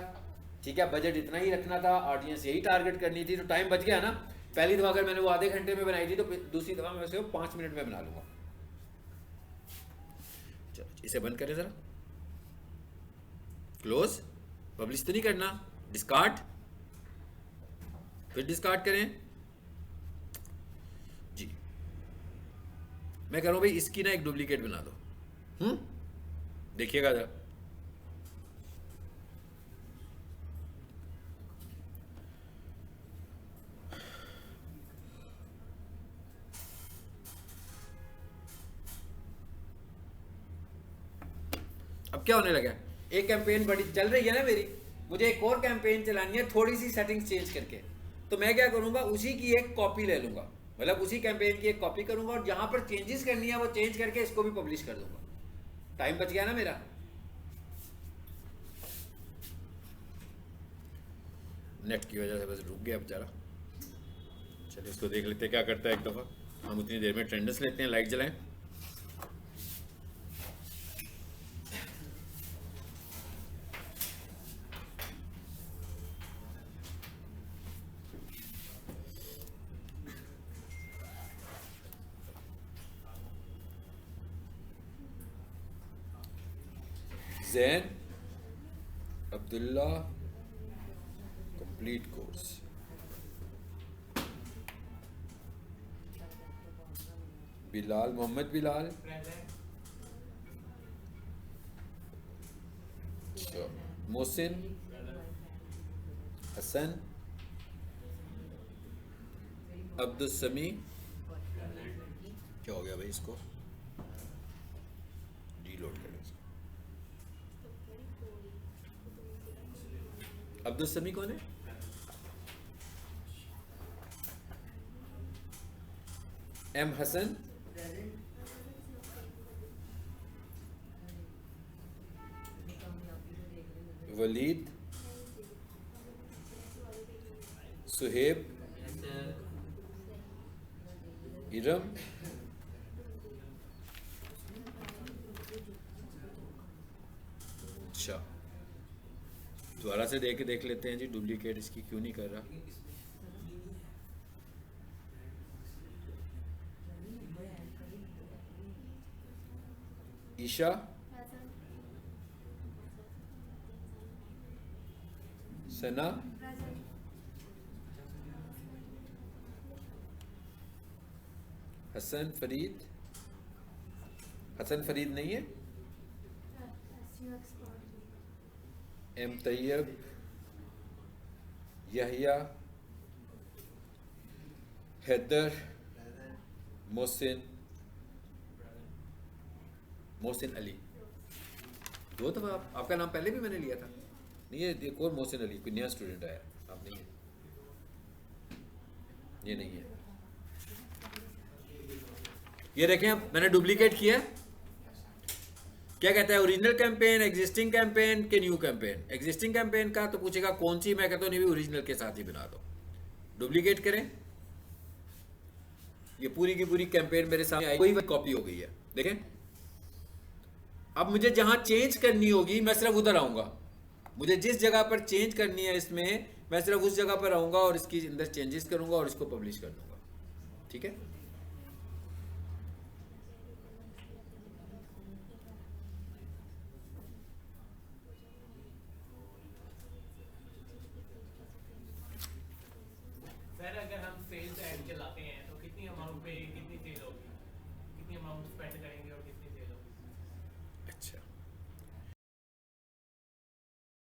ठीक है, बजट इतना ही रखना था, ऑडियंस यही टारगेट करनी थी, तो टाइम बच गया ना। पहली दफ़ा अगर मैंने वो आधे घंटे में बनाई थी तो दूसरी दफ़ा मैं उसे 5 मिनट में बना लूँगा। चलो इसे बंद करें ज़रा, क्लोज। पब्लिश तो नहीं करना, डिस्कार्ड, फिर डिस्कार्ड करें जी। मैं कह रहा हूँ भाई इसकी ना एक डुप्लीकेट बना दो। देखिएगा जरा, अब क्या होने लगा। एक कैंपेन बड़ी चल रही है ना मेरी, मुझे एक और कैंपेन चलानी है थोड़ी सी सेटिंग्स चेंज करके, तो मैं क्या करूंगा, उसी की एक कॉपी ले लूंगा, मतलब उसी कैंपेन की एक कॉपी करूंगा और जहां पर चेंजेस करनी है वो चेंज करके इसको भी पब्लिश कर दूंगा। टाइम बच गया ना मेरा। नेट की वजह से बस रुक गया बेचारा। चलिए इसको देख लेते क्या करता है एक दफ़ा। हम उतनी देर में अटेंडेंस लेते हैं, लाइट जलाएं। जैन अब्दुल्ला कंप्लीट कोर्स, बिलाल मोहम्मद बिलाल, मोहसिन हसन, अब्दुल समी। क्या हो गया भाई, इसको डीलोड करें। अब्दुल समी कौन है? एम हसन, वलीद, सुहेब, इरम, दोबारा से देख लेते हैं जी, डुप्लीकेट इसकी क्यों नहीं कर रहा। ईशा, सना, हसन फरीद, हसन फरीद नहीं है, एम तैयब, यहिया, हैदर, मोहसिन, मोहसिन अली। दो दफा आपका नाम पहले भी मैंने लिया था। नहीं है, एक और मोहसिन अली, कोई नया स्टूडेंट आया, आप नहीं है, ये नहीं है। ये देखें, अब मैंने डुप्लीकेट किया। क्या कहता है, ओरिजिनल कैंपेन, एग्जिस्टिंग कैंपेन के न्यू कैंपेन। एग्जिस्टिंग कैंपेन का तो पूछेगा कौन सी, मैं कहता हूं नहीं भी ओरिजिनल के साथ ही बना दो। डुप्लीकेट करें, ये पूरी की पूरी कैंपेन मेरे सामने आई, कोई कॉपी हो गई है। देखें, अब मुझे जहां चेंज करनी होगी मैं सिर्फ उधर आऊंगा। मुझे जिस जगह पर चेंज करनी है इसमें, मैं सिर्फ उस जगह पर आऊंगा और इसकी अंदर चेंजेस करूंगा और इसको पब्लिश कर दूंगा। ठीक है।